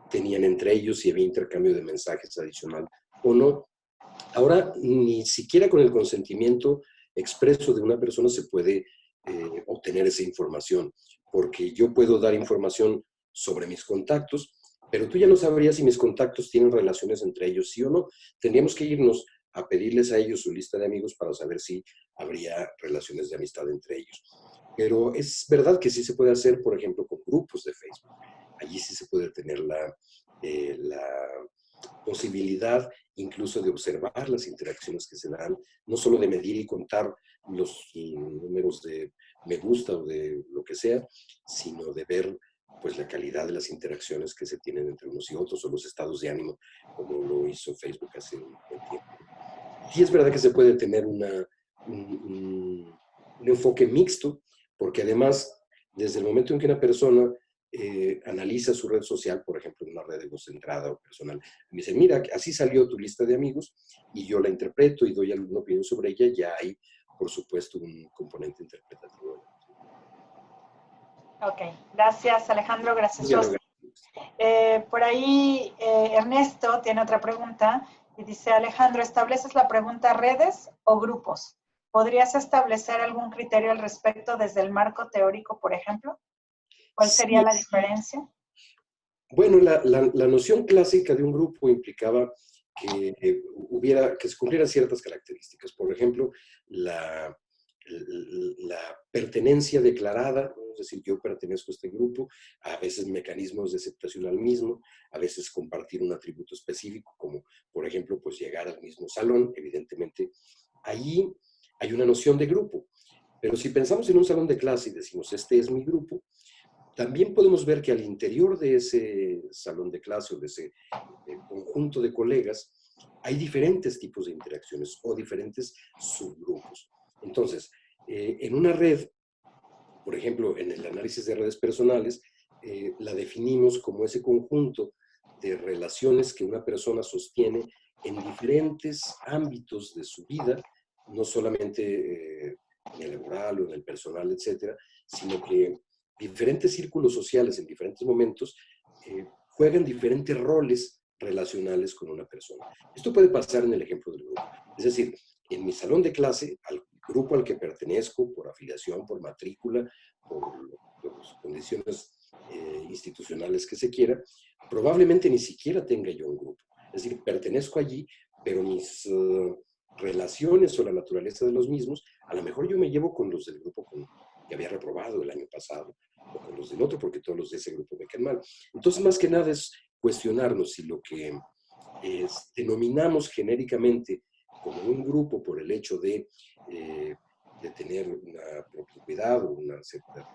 tenían entre ellos si había intercambio de mensajes adicional o no. Ahora, ni siquiera con el consentimiento expreso de una persona se puede obtener esa información, porque yo puedo dar información sobre mis contactos, pero tú ya no sabrías si mis contactos tienen relaciones entre ellos, sí o no. Tendríamos que irnos a pedirles a ellos su lista de amigos para saber si habría relaciones de amistad entre ellos. Pero es verdad que sí se puede hacer, por ejemplo, con grupos de Facebook. Allí sí se puede tener la posibilidad incluso de observar las interacciones que se dan, no solo de medir y contar los números de me gusta o de lo que sea, sino de ver pues la calidad de las interacciones que se tienen entre unos y otros, o los estados de ánimo, como lo hizo Facebook hace un buen tiempo. Sí es verdad que se puede tener un enfoque mixto, porque además, desde el momento en que una persona analiza su red social, por ejemplo, en una red egocentrada o personal, me dice, mira, así salió tu lista de amigos, y yo la interpreto y doy alguna opinión sobre ella, ya hay, por supuesto, un componente interpretativo. Ok, gracias Alejandro, gracias Rosy. Por ahí Ernesto tiene otra pregunta y dice, Alejandro, ¿estableces la pregunta redes o grupos? ¿Podrías establecer algún criterio al respecto desde el marco teórico, por ejemplo? ¿Cuál sería la diferencia? Bueno, la noción clásica de un grupo implicaba que se cumplieran ciertas características. Por ejemplo, la pertenencia declarada, es decir, yo pertenezco a este grupo, a veces mecanismos de aceptación al mismo, a veces compartir un atributo específico, como por ejemplo, pues llegar al mismo salón, evidentemente, ahí hay una noción de grupo. Pero si pensamos en un salón de clase y decimos, este es mi grupo, también podemos ver que al interior de ese salón de clase o de ese conjunto de colegas hay diferentes tipos de interacciones o diferentes subgrupos. Entonces, En una red, por ejemplo, en el análisis de redes personales, la definimos como ese conjunto de relaciones que una persona sostiene en diferentes ámbitos de su vida, no solamente en el laboral o en el personal, etcétera, sino que diferentes círculos sociales en diferentes momentos juegan diferentes roles relacionales con una persona. Esto puede pasar en el ejemplo del grupo. Es decir, en mi salón de clase, al grupo al que pertenezco, por afiliación, por matrícula, por las condiciones institucionales que se quiera, probablemente ni siquiera tenga yo un grupo. Es decir, pertenezco allí, pero mis relaciones o la naturaleza de los mismos, a lo mejor yo me llevo con los del grupo que había reprobado el año pasado, o con los del otro, porque todos los de ese grupo me caen mal. Entonces, más que nada es cuestionarnos si lo que denominamos genéricamente como un grupo por el hecho de tener una propiedad o una cierta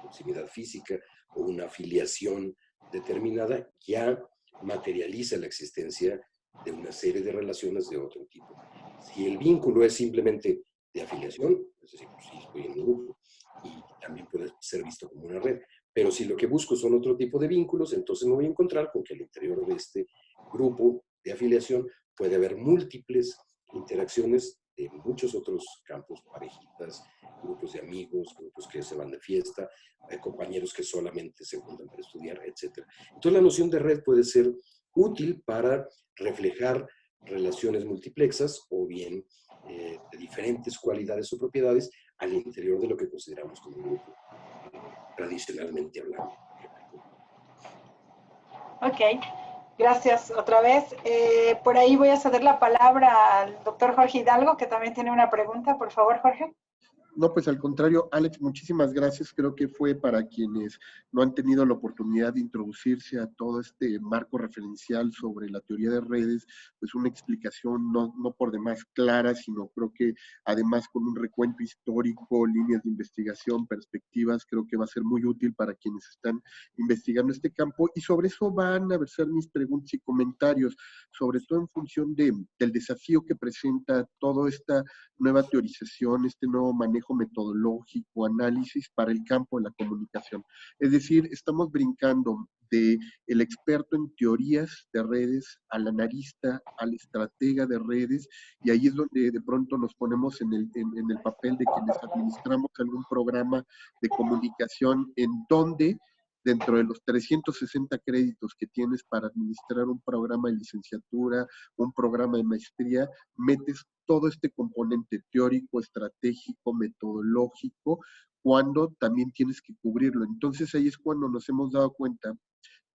proximidad física o una afiliación determinada, ya materializa la existencia de una serie de relaciones de otro tipo. Si el vínculo es simplemente de afiliación, es decir, pues sí, estoy en un grupo y también puede ser visto como una red, pero si lo que busco son otro tipo de vínculos, entonces me voy a encontrar con que al interior de este grupo de afiliación puede haber múltiples interacciones de muchos otros campos, parejitas, grupos de amigos, grupos que se van de fiesta, compañeros que solamente se juntan para estudiar, etc. Entonces la noción de red puede ser útil para reflejar relaciones multiplexas o bien de diferentes cualidades o propiedades al interior de lo que consideramos como un grupo, tradicionalmente hablando. Ok, gracias otra vez. Por ahí voy a ceder la palabra al doctor Jorge Hidalgo, que también tiene una pregunta. Por favor, Jorge. No, pues al contrario, Alex, muchísimas gracias. Creo que fue para quienes no han tenido la oportunidad de introducirse a todo este marco referencial sobre la teoría de redes, pues una explicación no por demás clara, sino creo que además con un recuento histórico, líneas de investigación, perspectivas, creo que va a ser muy útil para quienes están investigando este campo. Y sobre eso van a versar mis preguntas y comentarios, sobre todo en función del desafío que presenta toda esta nueva teorización, este nuevo manejo metodológico, análisis para el campo de la comunicación. Es decir, estamos brincando de el experto en teorías de redes al analista, al estratega de redes, y ahí es donde de pronto nos ponemos en el papel de quienes administramos algún programa de comunicación en donde dentro de los 360 créditos que tienes para administrar un programa de licenciatura, un programa de maestría, metes todo este componente teórico, estratégico, metodológico, cuando también tienes que cubrirlo. Entonces ahí es cuando nos hemos dado cuenta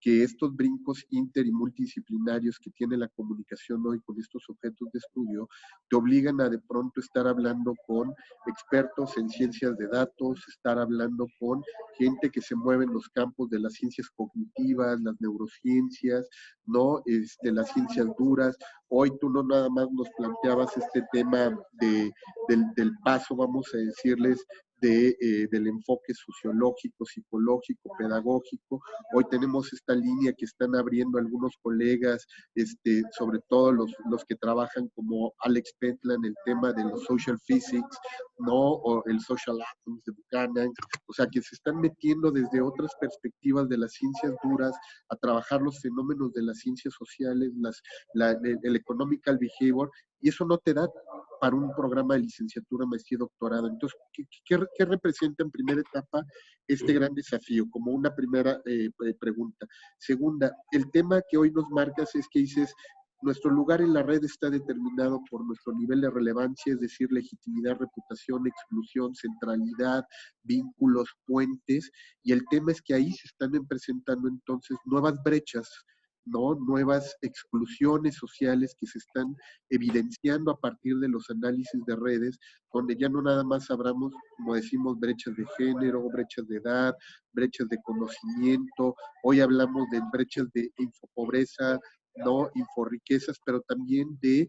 que estos brincos inter y multidisciplinarios que tiene la comunicación hoy con estos objetos de estudio te obligan a de pronto estar hablando con expertos en ciencias de datos, estar hablando con gente que se mueve en los campos de las ciencias cognitivas, las neurociencias, ¿no? Las ciencias duras. Hoy tú no nada más nos planteabas este tema del paso, vamos a decirles, del enfoque sociológico, psicológico, pedagógico. Hoy tenemos esta línea que están abriendo algunos colegas, sobre todo los que trabajan como Alex Pentland, el tema de los social physics, ¿no? O el social atoms de Buchanan, o sea, que se están metiendo desde otras perspectivas de las ciencias duras a trabajar los fenómenos de las ciencias sociales, el economical behavior, y eso no te da para un programa de licenciatura, maestría y doctorado. Entonces, ¿qué representa en primera etapa este gran desafío? Como una primera pregunta. Segunda, el tema que hoy nos marcas es que dices, nuestro lugar en la red está determinado por nuestro nivel de relevancia, es decir, legitimidad, reputación, exclusión, centralidad, vínculos, puentes, y el tema es que ahí se están presentando entonces nuevas brechas, ¿no? Nuevas exclusiones sociales que se están evidenciando a partir de los análisis de redes, donde ya no nada más hablamos, como decimos, brechas de género, brechas de edad, brechas de conocimiento, hoy hablamos de brechas de infopobreza, ¿no? Inforriquezas, pero también de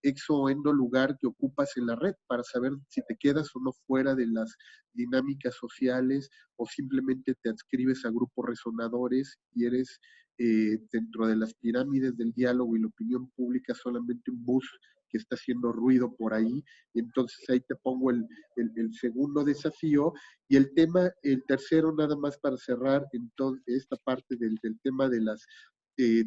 exo o endo lugar que ocupas en la red para saber si te quedas o no fuera de las dinámicas sociales o simplemente te adscribes a grupos resonadores y eres dentro de las pirámides del diálogo y la opinión pública solamente un bus que está haciendo ruido por ahí. Y entonces ahí te pongo el segundo desafío. Y el tercero, nada más para cerrar en toda esta parte del tema de las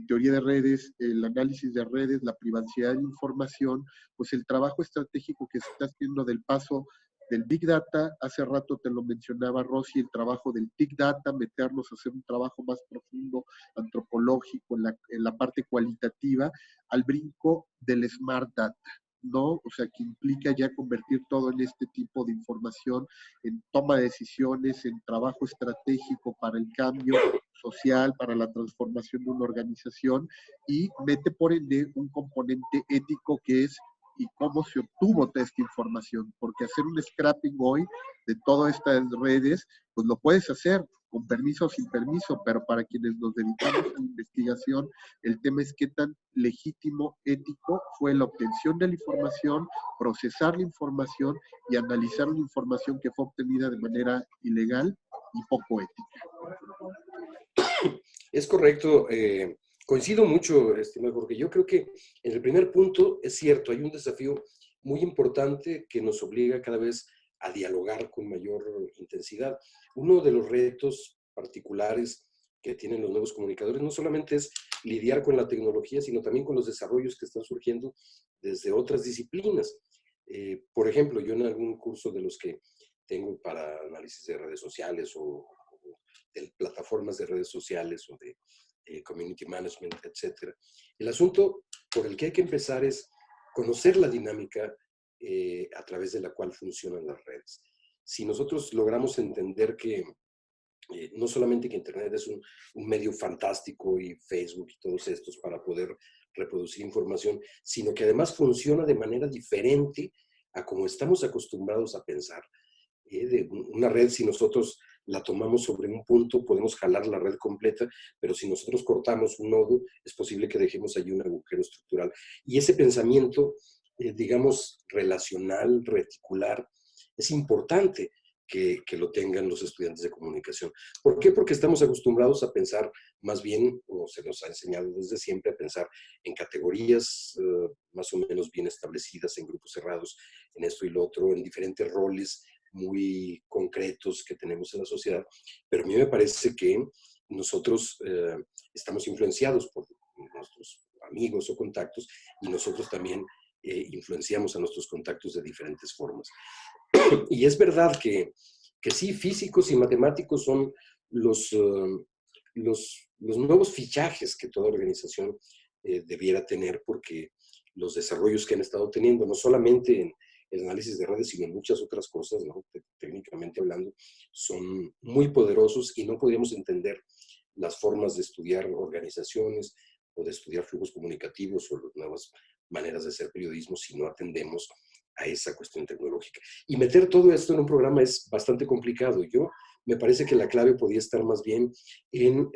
teoría de redes, el análisis de redes, la privacidad de la información, pues el trabajo estratégico que se está haciendo del paso del Big Data, hace rato te lo mencionaba Rosy, el trabajo del Big Data, meternos a hacer un trabajo más profundo, antropológico, en la parte cualitativa, al brinco del Smart Data, ¿no? O sea, que implica ya convertir todo en este tipo de información, en toma de decisiones, en trabajo estratégico para el cambio social, para la transformación de una organización, y mete por ende un componente ético que es y cómo se obtuvo toda esta información, porque hacer un scrapping hoy de todas estas redes, pues lo puedes hacer con permiso o sin permiso, pero para quienes nos dedicamos a la investigación, el tema es qué tan legítimo, ético fue la obtención de la información, procesar la información y analizar la información que fue obtenida de manera ilegal y poco ética. Es correcto. Coincido mucho, estimado Jorge. Yo creo que en el primer punto es cierto, hay un desafío muy importante que nos obliga cada vez a dialogar con mayor intensidad. Uno de los retos particulares que tienen los nuevos comunicadores no solamente es lidiar con la tecnología, sino también con los desarrollos que están surgiendo desde otras disciplinas. Por ejemplo, yo en algún curso de los que tengo para análisis de redes sociales o de plataformas de redes sociales o de community management, etc. El asunto por el que hay que empezar es conocer la dinámica a través de la cual funcionan las redes. Si nosotros logramos entender que no solamente que Internet es un medio fantástico y Facebook y todos estos para poder reproducir información, sino que además funciona de manera diferente a como estamos acostumbrados a pensar. De una red, si nosotros la tomamos sobre un punto, podemos jalar la red completa, pero si nosotros cortamos un nodo, es posible que dejemos allí un agujero estructural. Y ese pensamiento, digamos, relacional, reticular, es importante que lo tengan los estudiantes de comunicación. ¿Por qué? Porque estamos acostumbrados a pensar más bien, o se nos ha enseñado desde siempre, a pensar en categorías más o menos bien establecidas, en grupos cerrados, en esto y lo otro, en diferentes roles muy concretos que tenemos en la sociedad, pero a mí me parece que nosotros estamos influenciados por nuestros amigos o contactos y nosotros también influenciamos a nuestros contactos de diferentes formas. Y es verdad que sí, físicos y matemáticos son los nuevos fichajes que toda organización debiera tener, porque los desarrollos que han estado teniendo, no solamente en el análisis de redes, sino en muchas otras cosas, ¿no? Técnicamente hablando, son muy poderosos y no podríamos entender las formas de estudiar organizaciones o de estudiar flujos comunicativos o las nuevas maneras de hacer periodismo si no atendemos a esa cuestión tecnológica. Y meter todo esto en un programa es bastante complicado. Me parece que la clave podría estar más bien en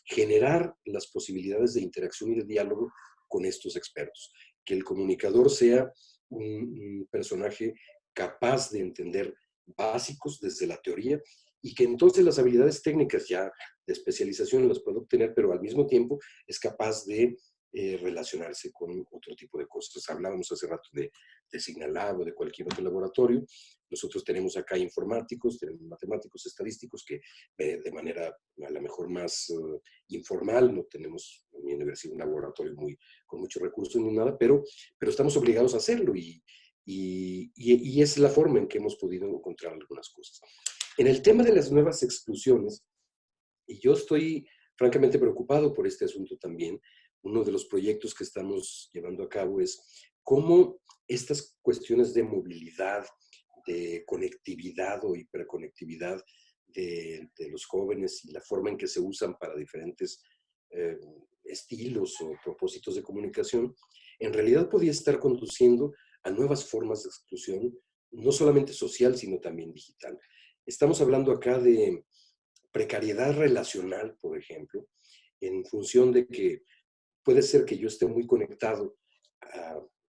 generar las posibilidades de interacción y de diálogo con estos expertos. Que el comunicador sea un personaje capaz de entender básicos desde la teoría y que entonces las habilidades técnicas ya de especialización las puede obtener, pero al mismo tiempo es capaz de relacionarse con otro tipo de cosas. Hablábamos hace rato de Signalab o de cualquier otro laboratorio. Nosotros tenemos acá informáticos, tenemos matemáticos, estadísticos que de manera a lo mejor más informal, no tenemos en mi universidad un laboratorio con muchos recursos ni nada, pero estamos obligados a hacerlo y es la forma en que hemos podido encontrar algunas cosas. En el tema de las nuevas exclusiones, y yo estoy francamente preocupado por este asunto también. Uno de los proyectos que estamos llevando a cabo es cómo estas cuestiones de movilidad, de conectividad o hiperconectividad de los jóvenes y la forma en que se usan para diferentes estilos o propósitos de comunicación, en realidad podía estar conduciendo a nuevas formas de exclusión, no solamente social, sino también digital. Estamos hablando acá de precariedad relacional, por ejemplo, en función de que puede ser que yo esté muy conectado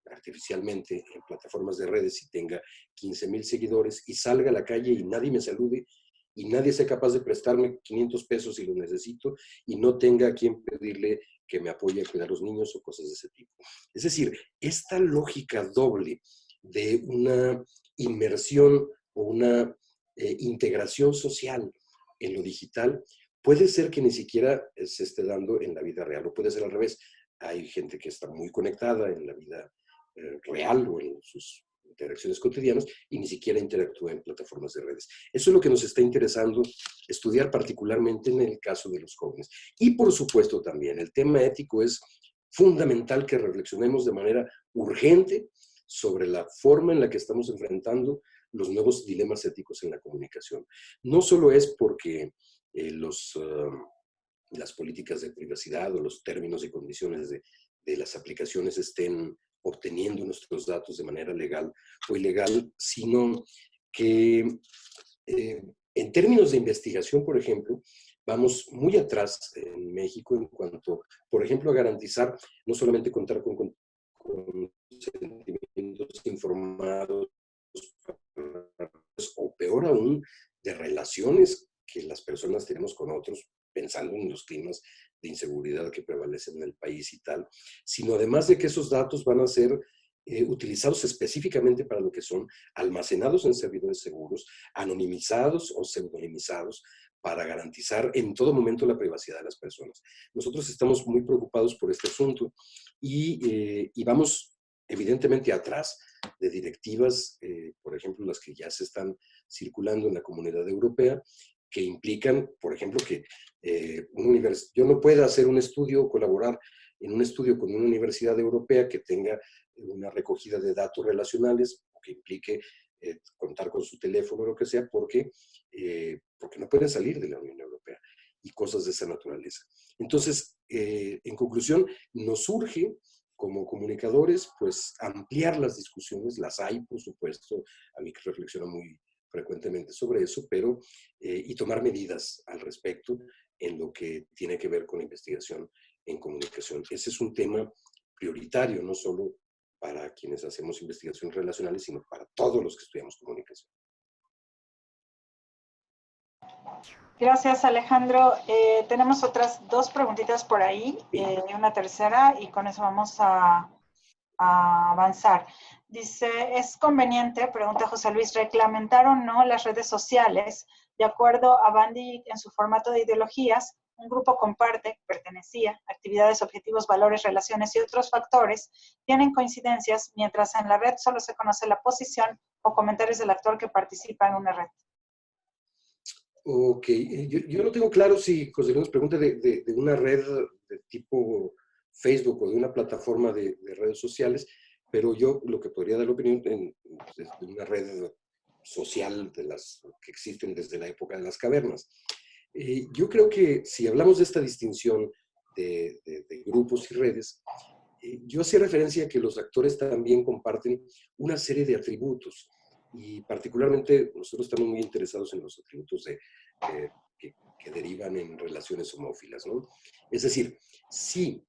artificialmente en plataformas de redes y tenga 15,000 seguidores y salga a la calle y nadie me salude y nadie sea capaz de prestarme 500 pesos si lo necesito y no tenga a quien pedirle que me apoye a cuidar a los niños o cosas de ese tipo. Es decir, esta lógica doble de una inmersión o una integración social en lo digital puede ser que ni siquiera se esté dando en la vida real, o puede ser al revés. Hay gente que está muy conectada en la vida real o en sus interacciones cotidianas y ni siquiera interactúa en plataformas de redes. Eso es lo que nos está interesando estudiar particularmente en el caso de los jóvenes. Y por supuesto también el tema ético es fundamental que reflexionemos de manera urgente sobre la forma en la que estamos enfrentando los nuevos dilemas éticos en la comunicación. No solo es porque las políticas de privacidad o los términos y condiciones de las aplicaciones estén obteniendo nuestros datos de manera legal o ilegal, sino que en términos de investigación, por ejemplo, vamos muy atrás en México en cuanto, por ejemplo, a garantizar no solamente contar con sentimientos informados, o peor aún, de relaciones que las personas tenemos con otros, pensando en los climas de inseguridad que prevalecen en el país y tal, sino además de que esos datos van a ser utilizados específicamente para lo que son, almacenados en servidores seguros, anonimizados o pseudonimizados, para garantizar en todo momento la privacidad de las personas. Nosotros estamos muy preocupados por este asunto y vamos evidentemente atrás de directivas, por ejemplo, las que ya se están circulando en la Comunidad Europea, que implican, por ejemplo, que yo no pueda hacer un estudio o colaborar en un estudio con una universidad europea que tenga una recogida de datos relacionales o que implique contar con su teléfono o lo que sea, porque no pueden salir de la Unión Europea y cosas de esa naturaleza. Entonces, en conclusión, nos urge como comunicadores, pues ampliar las discusiones, las hay, por supuesto, a mí que reflexiono muy frecuentemente sobre eso, pero y tomar medidas al respecto en lo que tiene que ver con la investigación en comunicación. Ese es un tema prioritario, no solo para quienes hacemos investigaciones relacionales, sino para todos los que estudiamos comunicación. Gracias, Alejandro. Tenemos otras dos preguntitas por ahí, una tercera, y con eso vamos a avanzar. Dice, ¿es conveniente, pregunta José Luis, reglamentar o no las redes sociales? De acuerdo a Bandy, en su formato de ideologías, un grupo comparte, pertenecía, actividades, objetivos, valores, relaciones y otros factores tienen coincidencias, mientras en la red solo se conoce la posición o comentarios del actor que participa en una red. Ok, yo no tengo claro si José Luis nos pregunta de una red de tipo Facebook o de una plataforma de redes sociales, pero yo lo que podría dar la opinión de una red social de las que existen desde la época de las cavernas. Yo creo que si hablamos de esta distinción de grupos y redes, yo hacía referencia a que los actores también comparten una serie de atributos y particularmente nosotros estamos muy interesados en los atributos que derivan en relaciones homófilas, ¿no? Es decir, si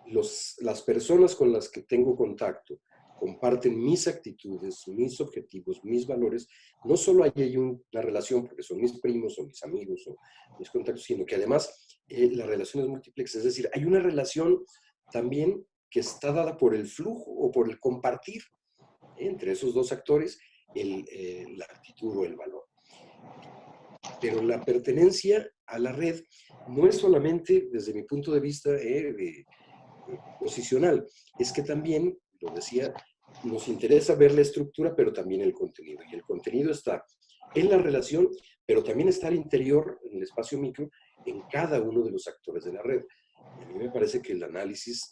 las personas con las que tengo contacto comparten mis actitudes, mis objetivos, mis valores, no solo hay una relación porque son mis primos o mis amigos o mis contactos, sino que además la relación es múltiplex, es decir, hay una relación también que está dada por el flujo o por el compartir entre esos dos actores la actitud o el valor. Pero la pertenencia a la red no es solamente, desde mi punto de vista posicional, es que también, lo decía, nos interesa ver la estructura, pero también el contenido. Y el contenido está en la relación, pero también está al interior, en el espacio micro, en cada uno de los actores de la red. Y a mí me parece que el análisis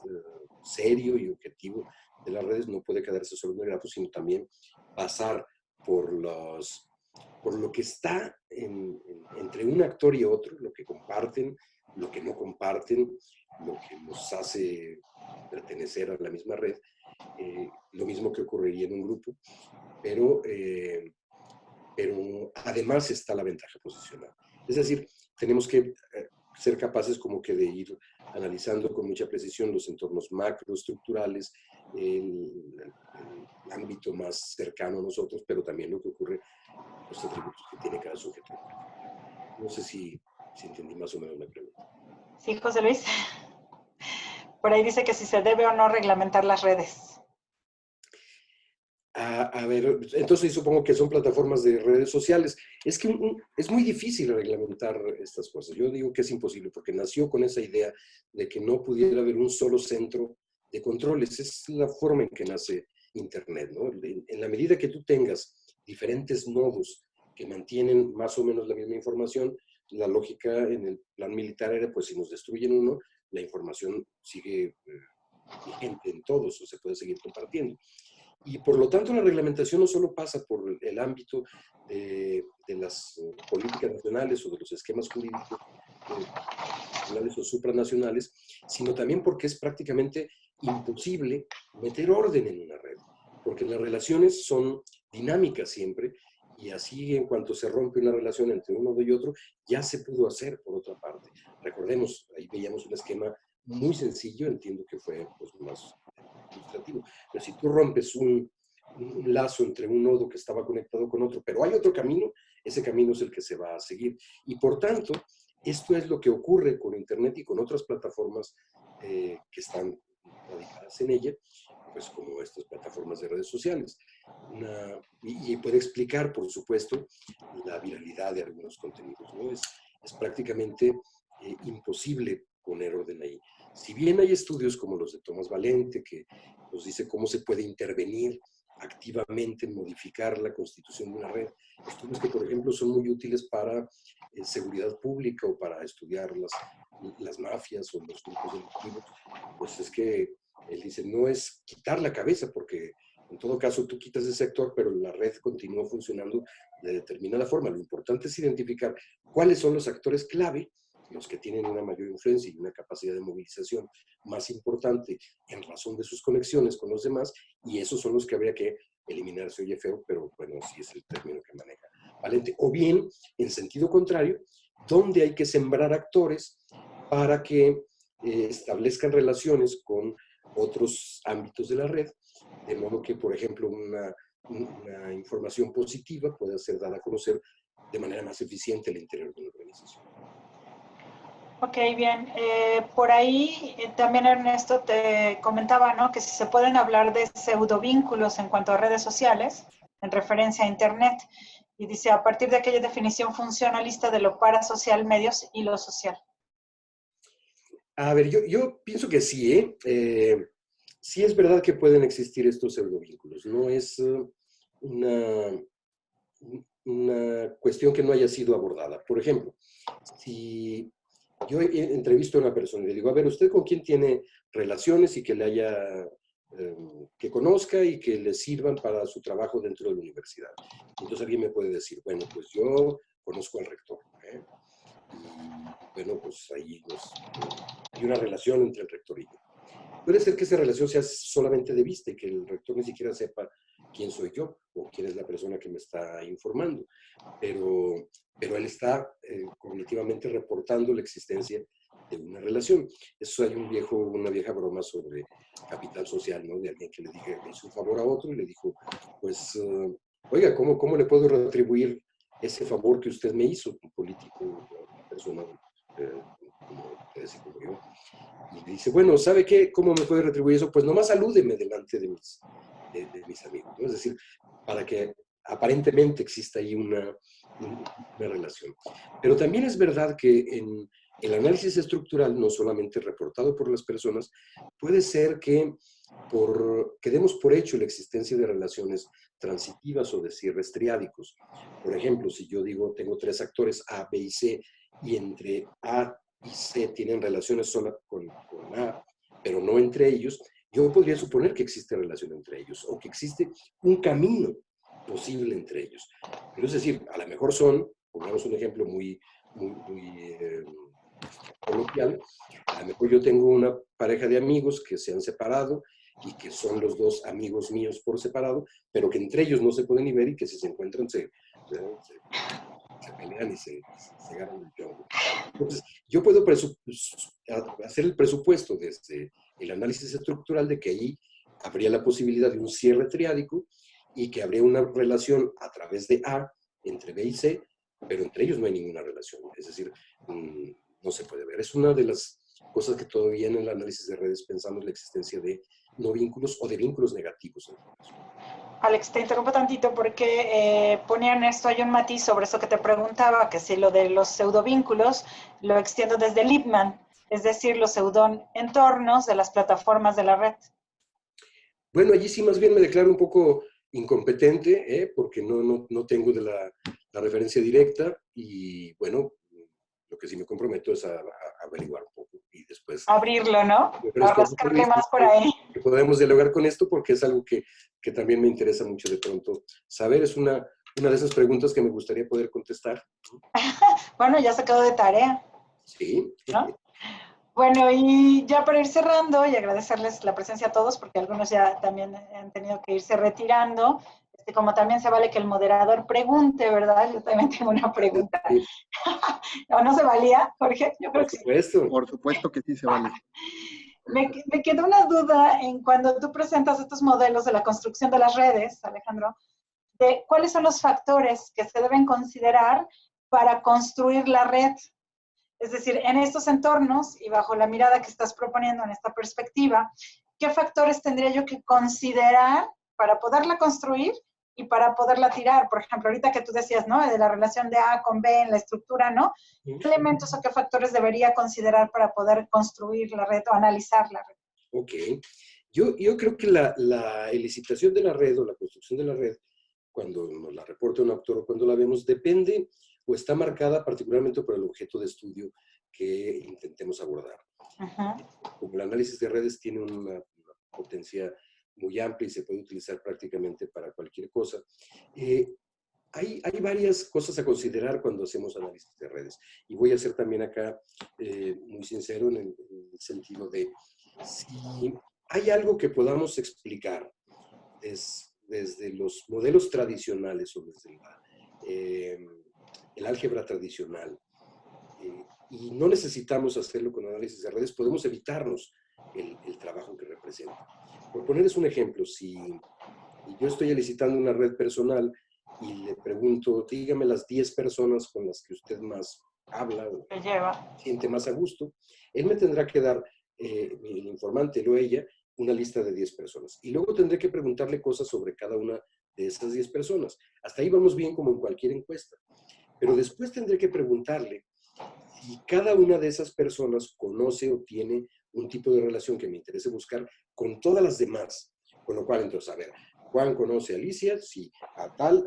serio y objetivo de las redes no puede quedarse solo en el grafo, sino también pasar por lo que está entre un actor y otro, lo que comparten, lo que no comparten, lo que nos hace pertenecer a la misma red, lo mismo que ocurriría en un grupo, pero además está la ventaja posicional. Es decir, tenemos que ser capaces como que de ir analizando con mucha precisión los entornos macroestructurales, el ámbito más cercano a nosotros, pero también lo que ocurre, los atributos que tiene cada sujeto. No sé si entendí más o menos la pregunta. Sí, José Luis. por ahí dice que si se debe o no reglamentar las redes. A ver, entonces supongo que son plataformas de redes sociales. Es que es muy difícil reglamentar estas cosas. Yo digo que es imposible porque nació con esa idea de que no pudiera haber un solo centro de controles. Es la forma en que nace Internet, ¿no? En la medida que tú tengas diferentes nodos que mantienen más o menos la misma información, la lógica en el plan militar era, pues si nos destruyen uno, la información sigue vigente en todos o se puede seguir compartiendo. Y por lo tanto la reglamentación no solo pasa por el ámbito de las políticas nacionales o de los esquemas jurídicos nacionales o supranacionales, sino también porque es prácticamente imposible meter orden en una red, porque las relaciones son dinámicas siempre, y así en cuanto se rompe una relación entre uno y otro, ya se pudo hacer por otra parte. Recordemos, ahí veíamos un esquema muy sencillo, entiendo que fue pues, más ilustrativo, pero si tú rompes un lazo entre un nodo que estaba conectado con otro, pero hay otro camino, ese camino es el que se va a seguir. Y por tanto, esto es lo que ocurre con Internet y con otras plataformas que están radicadas en ella, pues como estas plataformas de redes sociales. Y puede explicar, por supuesto, la viralidad de algunos contenidos, ¿no? Es prácticamente imposible poner orden ahí. Si bien hay estudios como los de Tomás Valente, que nos dice cómo se puede intervenir activamente en modificar la constitución de una red, estudios que, por ejemplo, son muy útiles para seguridad pública o para estudiar las mafias o los grupos delictivos, pues es que él dice, no es quitar la cabeza, porque en todo caso tú quitas ese sector, pero la red continúa funcionando de determinada forma. Lo importante es identificar cuáles son los actores clave, los que tienen una mayor influencia y una capacidad de movilización más importante en razón de sus conexiones con los demás, y esos son los que habría que eliminar. Se oye feo, pero bueno, sí es el término que maneja Valente. O bien, en sentido contrario, donde hay que sembrar actores para que establezcan relaciones con otros ámbitos de la red, de modo que, por ejemplo, una información positiva pueda ser dada a conocer de manera más eficiente al interior de una organización. Ok, bien. Por ahí también Ernesto te comentaba, ¿no? Que si se pueden hablar de pseudovínculos en cuanto a redes sociales, en referencia a Internet. Y dice, a partir de aquella definición funcionalista de lo parasocial, medios y lo social. A ver, yo pienso que sí, sí es verdad que pueden existir estos pseudovínculos. No es una cuestión que no haya sido abordada. Por ejemplo, si yo entrevisto a una persona y le digo, a ver, ¿usted con quién tiene relaciones y que le haya, que conozca y que le sirvan para su trabajo dentro de la universidad? Entonces alguien me puede decir, bueno, pues yo conozco al rector, y bueno, pues ahí hay una relación entre el rector y yo. Puede ser que esa relación sea solamente de vista y que el rector ni siquiera sepa quién soy yo o quién es la persona que me está informando, pero él está cognitivamente reportando la existencia de una relación. Eso hay una vieja broma sobre capital social, ¿no? De alguien que le hizo un favor a otro y le dijo, pues, oiga, ¿cómo le puedo retribuir ese favor que usted me hizo, un político, una persona como ustedes y como yo? Y le dice, bueno, ¿sabe qué? ¿Cómo me puede retribuir eso? Pues nomás salúdeme delante de mis amigos, ¿no? Es decir, para que aparentemente exista ahí una relación. Pero también es verdad que en el análisis estructural, no solamente reportado por las personas, puede ser que demos por hecho la existencia de relaciones transitivas o de cierres triádicos. Por ejemplo, si yo digo, tengo 3 actores A, B y C, y entre A y C tienen relaciones solo con A, pero no entre ellos, yo podría suponer que existe relación entre ellos o que existe un camino posible entre ellos. Pero es decir, a lo mejor pongamos un ejemplo muy coloquial, a lo mejor yo tengo una pareja de amigos que se han separado y que son los 2 amigos míos por separado, pero que entre ellos no se pueden ni ver y que si se encuentran se pelean y se agarran el chongo. Entonces, yo puedo hacer el presupuesto desde el análisis estructural de que ahí habría la posibilidad de un cierre triádico y que habría una relación a través de A entre B y C, pero entre ellos no hay ninguna relación. Es decir, no se puede ver. Es una de las cosas que todavía en el análisis de redes pensamos la existencia de no vínculos o de vínculos negativos. Alex, te interrumpo tantito porque ponían esto, hay un matiz sobre eso que te preguntaba, que si lo de los pseudovínculos lo extiendo desde Lippmann, es decir, los pseudoentornos de las plataformas de la red. Bueno, allí sí más bien me declaro un poco incompetente, porque no tengo de la referencia directa y bueno, lo que sí me comprometo es a averiguar un poco y después Abrirlo, ¿no? a Rascarle más por ahí. que podemos dialogar con esto porque es algo que también me interesa mucho de pronto saber. Es una de esas preguntas que me gustaría poder contestar. Bueno, ya se quedó de tarea. Sí. ¿No? Bueno, y ya para ir cerrando y agradecerles la presencia a todos, porque algunos ya también han tenido que irse retirando. Como también se vale que el moderador pregunte, ¿verdad? Yo también tengo una pregunta. Sí. ¿No se valía, Jorge? Yo creo Por supuesto. Por supuesto que sí se vale. Me quedó una duda en cuando tú presentas estos modelos de la construcción de las redes, Alejandro, de cuáles son los factores que se deben considerar para construir la red. Es decir, en estos entornos y bajo la mirada que estás proponiendo en esta perspectiva, ¿qué factores tendría yo que considerar para poderla construir y para poderla tirar? Por ejemplo, ahorita que tú decías, ¿no? De la relación de A con B en la estructura, ¿no? ¿Qué elementos o qué factores debería considerar para poder construir la red o analizar la red? Ok. Yo creo que la elicitación de la red o la construcción de la red, cuando nos la reporta un autor o cuando la vemos, depende o está marcada particularmente por el objeto de estudio que intentemos abordar. Como el análisis de redes tiene una potencia muy amplia y se puede utilizar prácticamente para cualquier cosa, hay varias cosas a considerar cuando hacemos análisis de redes. Y voy a ser también acá muy sincero en el sentido de si hay algo que podamos explicar desde los modelos tradicionales o desde el álgebra tradicional, y no necesitamos hacerlo con análisis de redes, podemos evitarnos el trabajo que representa. Por ponerles un ejemplo, si yo estoy elicitando una red personal y le pregunto, dígame las 10 personas con las que usted más habla o siente más a gusto, él me tendrá que dar, el informante, él o ella, una lista de 10 personas. Y luego tendré que preguntarle cosas sobre cada una de esas 10 personas. Hasta ahí vamos bien como en cualquier encuesta. Pero después tendré que preguntarle si cada una de esas personas conoce o tiene un tipo de relación que me interese buscar con todas las demás. Con lo cual, entonces, a ver, Juan conoce a Alicia, sí, a tal.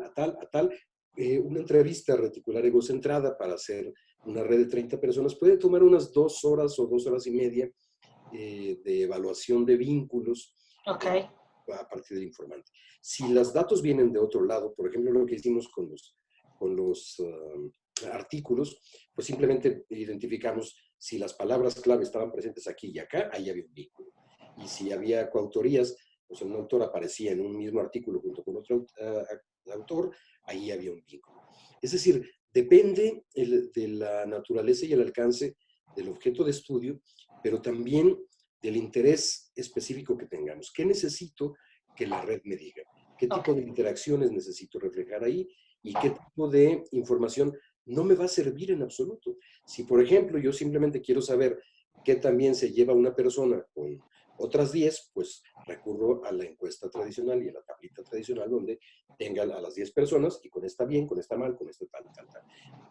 Una entrevista reticular egocentrada para hacer una red de 30 personas puede tomar unas 2 horas o 2 horas y media de evaluación de vínculos a partir del informante. Si los datos vienen de otro lado, por ejemplo, lo que hicimos con los artículos, pues simplemente identificamos si las palabras clave estaban presentes aquí y acá, ahí había un vínculo. Y si había coautorías, pues un autor aparecía en un mismo artículo junto con otro autor, ahí había un vínculo. Es decir, depende de la naturaleza y el alcance del objeto de estudio, pero también del interés específico que tengamos. ¿Qué necesito que la red me diga? ¿Qué tipo de interacciones necesito reflejar ahí? ¿Y qué tipo de información no me va a servir en absoluto? Si, por ejemplo, yo simplemente quiero saber qué también se lleva una persona con otras 10, pues recurro a la encuesta tradicional y a la tablita tradicional donde tengan a las 10 personas y con esta bien, con esta mal, con esta tal.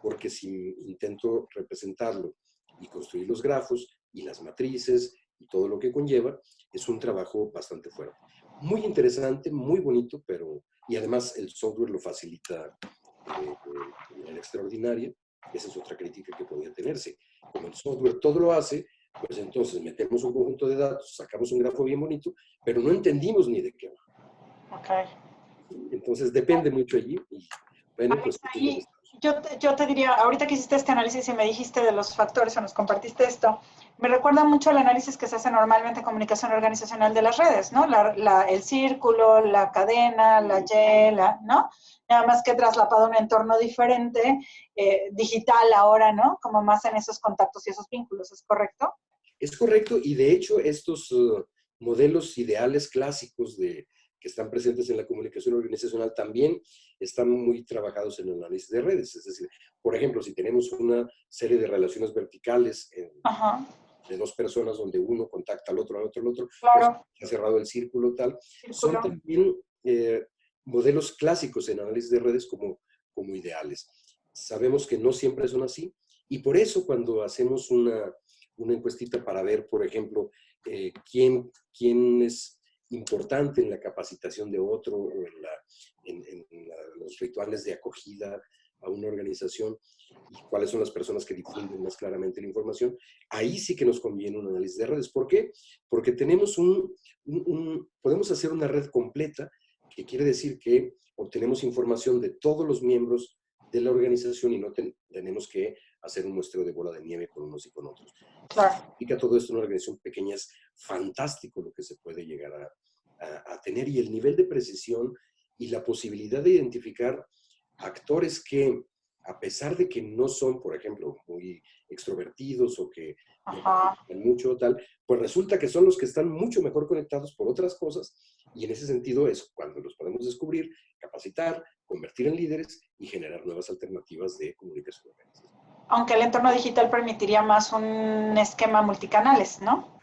Porque si intento representarlo y construir los grafos y las matrices y todo lo que conlleva, es un trabajo bastante fuerte. Muy interesante, muy bonito, y además el software lo facilita de manera extraordinaria. Esa es otra crítica que podría tenerse. Como el software todo lo hace, pues entonces metemos un conjunto de datos, sacamos un grafo bien bonito, pero no entendimos ni de qué va. Entonces depende mucho allí. Y bueno, pues ahí, yo te diría, ahorita que hiciste este análisis y me dijiste de los factores o nos compartiste esto, me recuerda mucho al análisis que se hace normalmente en comunicación organizacional de las redes, ¿no? El círculo, la cadena, la Y, ¿no? Nada más que traslapado a un entorno diferente, digital ahora, ¿no? Como más en esos contactos y esos vínculos, ¿es correcto? Es correcto, y de hecho estos modelos ideales clásicos que están presentes en la comunicación organizacional también están muy trabajados en el análisis de redes. Es decir, por ejemplo, si tenemos una serie de relaciones verticales de dos personas donde uno contacta al otro, Claro. pues, se ha cerrado el círculo tal. Círculo. Son también modelos clásicos en análisis de redes como ideales. Sabemos que no siempre son así, y por eso cuando hacemos una encuestita para ver, por ejemplo, quién es importante en la capacitación de otro o en los rituales de acogida a una organización y cuáles son las personas que difunden más claramente la información, ahí sí que nos conviene un análisis de redes. ¿Por qué? Porque tenemos podemos hacer una red completa, que quiere decir que obtenemos información de todos los miembros de la organización y no tenemos que hacer un muestreo de bola de nieve con unos y con otros. Claro. Significa todo esto en una organización pequeña, es fantástico lo que se puede llegar a tener, y el nivel de precisión y la posibilidad de identificar actores que, a pesar de que no son, por ejemplo, muy extrovertidos o que no participan mucho o tal, pues resulta que son los que están mucho mejor conectados por otras cosas, y en ese sentido es cuando los podemos descubrir, capacitar, convertir en líderes y generar nuevas alternativas de comunicación. Aunque el entorno digital permitiría más un esquema multicanales, ¿no?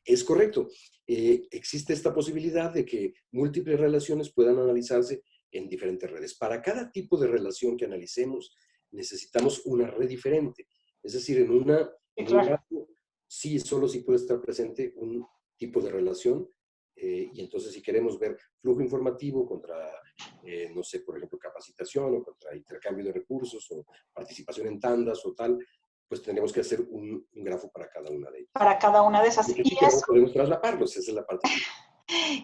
Es correcto. Existe esta posibilidad de que múltiples relaciones puedan analizarse en diferentes redes. Para cada tipo de relación que analicemos, necesitamos una red diferente. Es decir, en un grafo, solo sí puede estar presente un tipo de relación, y entonces si queremos ver flujo informativo contra, no sé, por ejemplo, capacitación, o contra intercambio de recursos, o participación en tandas o tal, pues tendremos que hacer un grafo para cada una de ellas. Para cada una de esas. Y eso podemos traslaparlos, esa es la parte.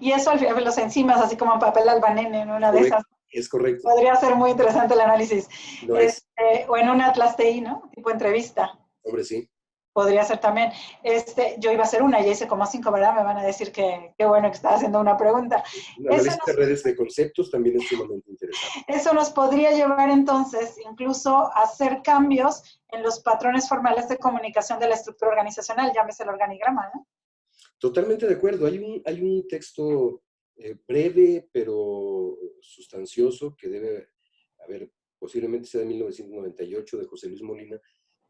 Y eso al final, los enzimas, así como papel albanene, en una Correcto, de esas. Es correcto. Podría ser muy interesante el análisis. Lo es. O en un Atlas TI, ¿no? Tipo entrevista. Hombre, sí. Podría ser también. Yo iba a hacer una, ya hice como 5, ¿verdad? Me van a decir que qué bueno que estaba haciendo una pregunta. Un análisis de redes de conceptos también es sumamente interesante. Eso nos podría llevar entonces incluso a hacer cambios en los patrones formales de comunicación de la estructura organizacional, llámese el organigrama, ¿no? Totalmente de acuerdo. Hay un texto breve pero sustancioso que debe haber, posiblemente sea de 1998, de José Luis Molina,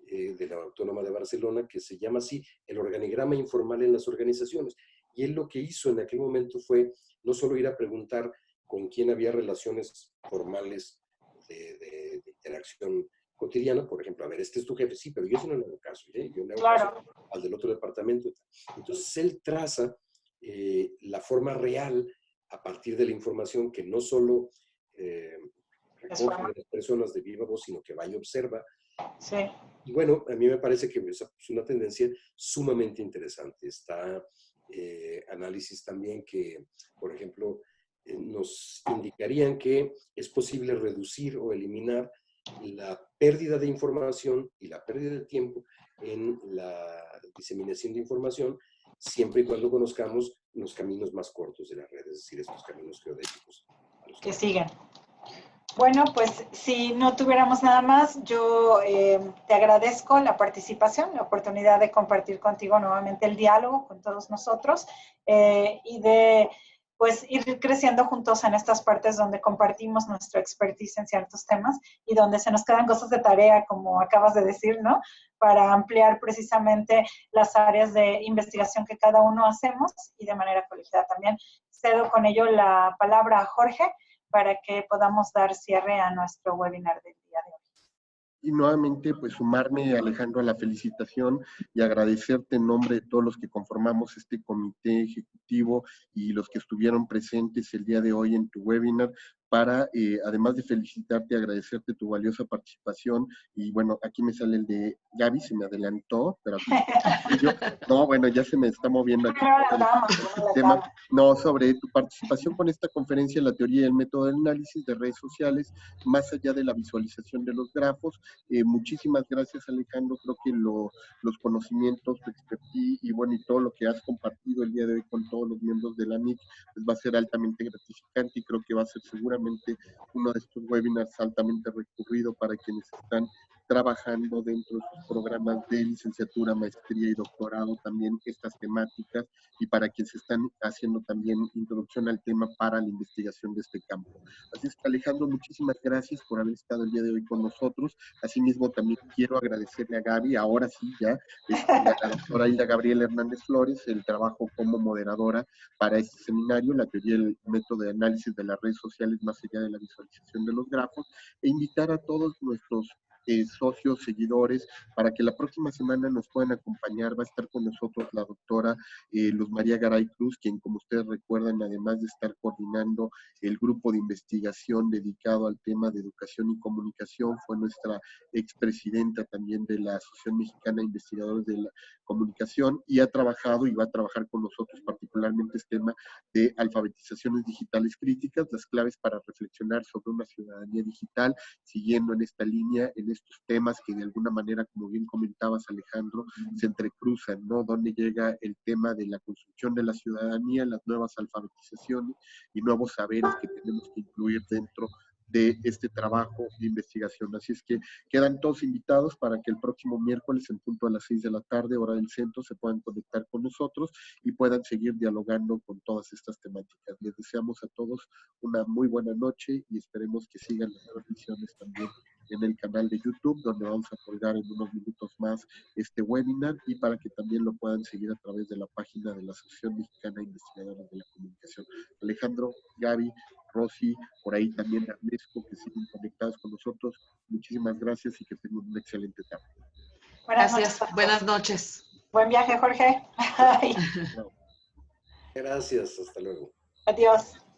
de la Autónoma de Barcelona, que se llama así, El organigrama informal en las organizaciones. Y él lo que hizo en aquel momento fue no solo ir a preguntar con quién había relaciones formales de interacción cotidiana, por ejemplo, a ver, este es tu jefe, sí, pero yo sí no le hago caso, yo le hago caso al del otro departamento. Entonces él traza la forma real a partir de la información que no solo recoge de las personas de viva voz, sino que va y observa. Sí. Y bueno, a mí me parece que es una tendencia sumamente interesante. Está análisis también que, por ejemplo, nos indicarían que es posible reducir o eliminar la pérdida de información y la pérdida de tiempo en la diseminación de información, siempre y cuando conozcamos los caminos más cortos de la red, es decir, estos caminos geodésicos. Que siguen. Bueno, pues si no tuviéramos nada más, yo te agradezco la participación, la oportunidad de compartir contigo nuevamente el diálogo con todos nosotros y de pues ir creciendo juntos en estas partes donde compartimos nuestra expertise en ciertos temas y donde se nos quedan cosas de tarea, como acabas de decir, ¿no? Para ampliar precisamente las áreas de investigación que cada uno hacemos y de manera colegiada también. Cedo con ello la palabra a Jorge para que podamos dar cierre a nuestro webinar del día de hoy. Y nuevamente, pues sumarme, Alejandro, a la felicitación y agradecerte en nombre de todos los que conformamos este comité ejecutivo y los que estuvieron presentes el día de hoy en tu webinar, para, además de felicitarte, agradecerte tu valiosa participación. Y bueno, aquí me sale el de Gaby, se me adelantó, pero no, bueno, ya se me está moviendo aquí el tema. No, sobre tu participación con esta conferencia, la teoría y el método de análisis de redes sociales, más allá de la visualización de los grafos. Muchísimas gracias, Alejandro. Creo que los conocimientos, tu expertise y bueno, y todo lo que has compartido el día de hoy con todos los miembros de la MIC, pues va a ser altamente gratificante, y creo que va a ser seguramente uno de estos webinars altamente recurrido para quienes están trabajando dentro de sus programas de licenciatura, maestría y doctorado también estas temáticas, y para quienes están haciendo también introducción al tema para la investigación de este campo. Así es que, Alejandro, muchísimas gracias por haber estado el día de hoy con nosotros. Asimismo, también quiero agradecerle a Gaby, ahora sí ya, a la doctora Hilda Gabriela Hernández Flores, el trabajo como moderadora para este seminario, la teoría y el método de análisis de las redes sociales más allá de la visualización de los grafos, e invitar a todos nuestros socios, seguidores, para que la próxima semana nos puedan acompañar. Va a estar con nosotros la doctora Luz María Garay Cruz, quien, como ustedes recuerdan, además de estar coordinando el grupo de investigación dedicado al tema de educación y comunicación, fue nuestra expresidenta también de la Asociación Mexicana de Investigadores de la Comunicación, y ha trabajado y va a trabajar con nosotros particularmente este tema de alfabetizaciones digitales críticas, las claves para reflexionar sobre una ciudadanía digital, siguiendo en esta línea, en estos temas que de alguna manera, como bien comentabas, Alejandro, se entrecruzan, ¿no? Donde llega el tema de la construcción de la ciudadanía, las nuevas alfabetizaciones y nuevos saberes que tenemos que incluir dentro de este trabajo de investigación. Así es que quedan todos invitados para que el próximo miércoles, en punto a las 6 de la tarde, hora del centro, se puedan conectar con nosotros y puedan seguir dialogando con todas estas temáticas. Les deseamos a todos una muy buena noche y esperemos que sigan las transmisiones también en el canal de YouTube, donde vamos a colgar en unos minutos más este webinar, y para que también lo puedan seguir a través de la página de la Asociación Mexicana de Investigadores de la Comunicación. Alejandro, Gaby, Rosy, por ahí también Ernesto, que siguen conectados con nosotros. Muchísimas gracias y que tengan una excelente tarde. Gracias, buenas noches. Buen viaje, Jorge. Gracias, hasta luego. Adiós.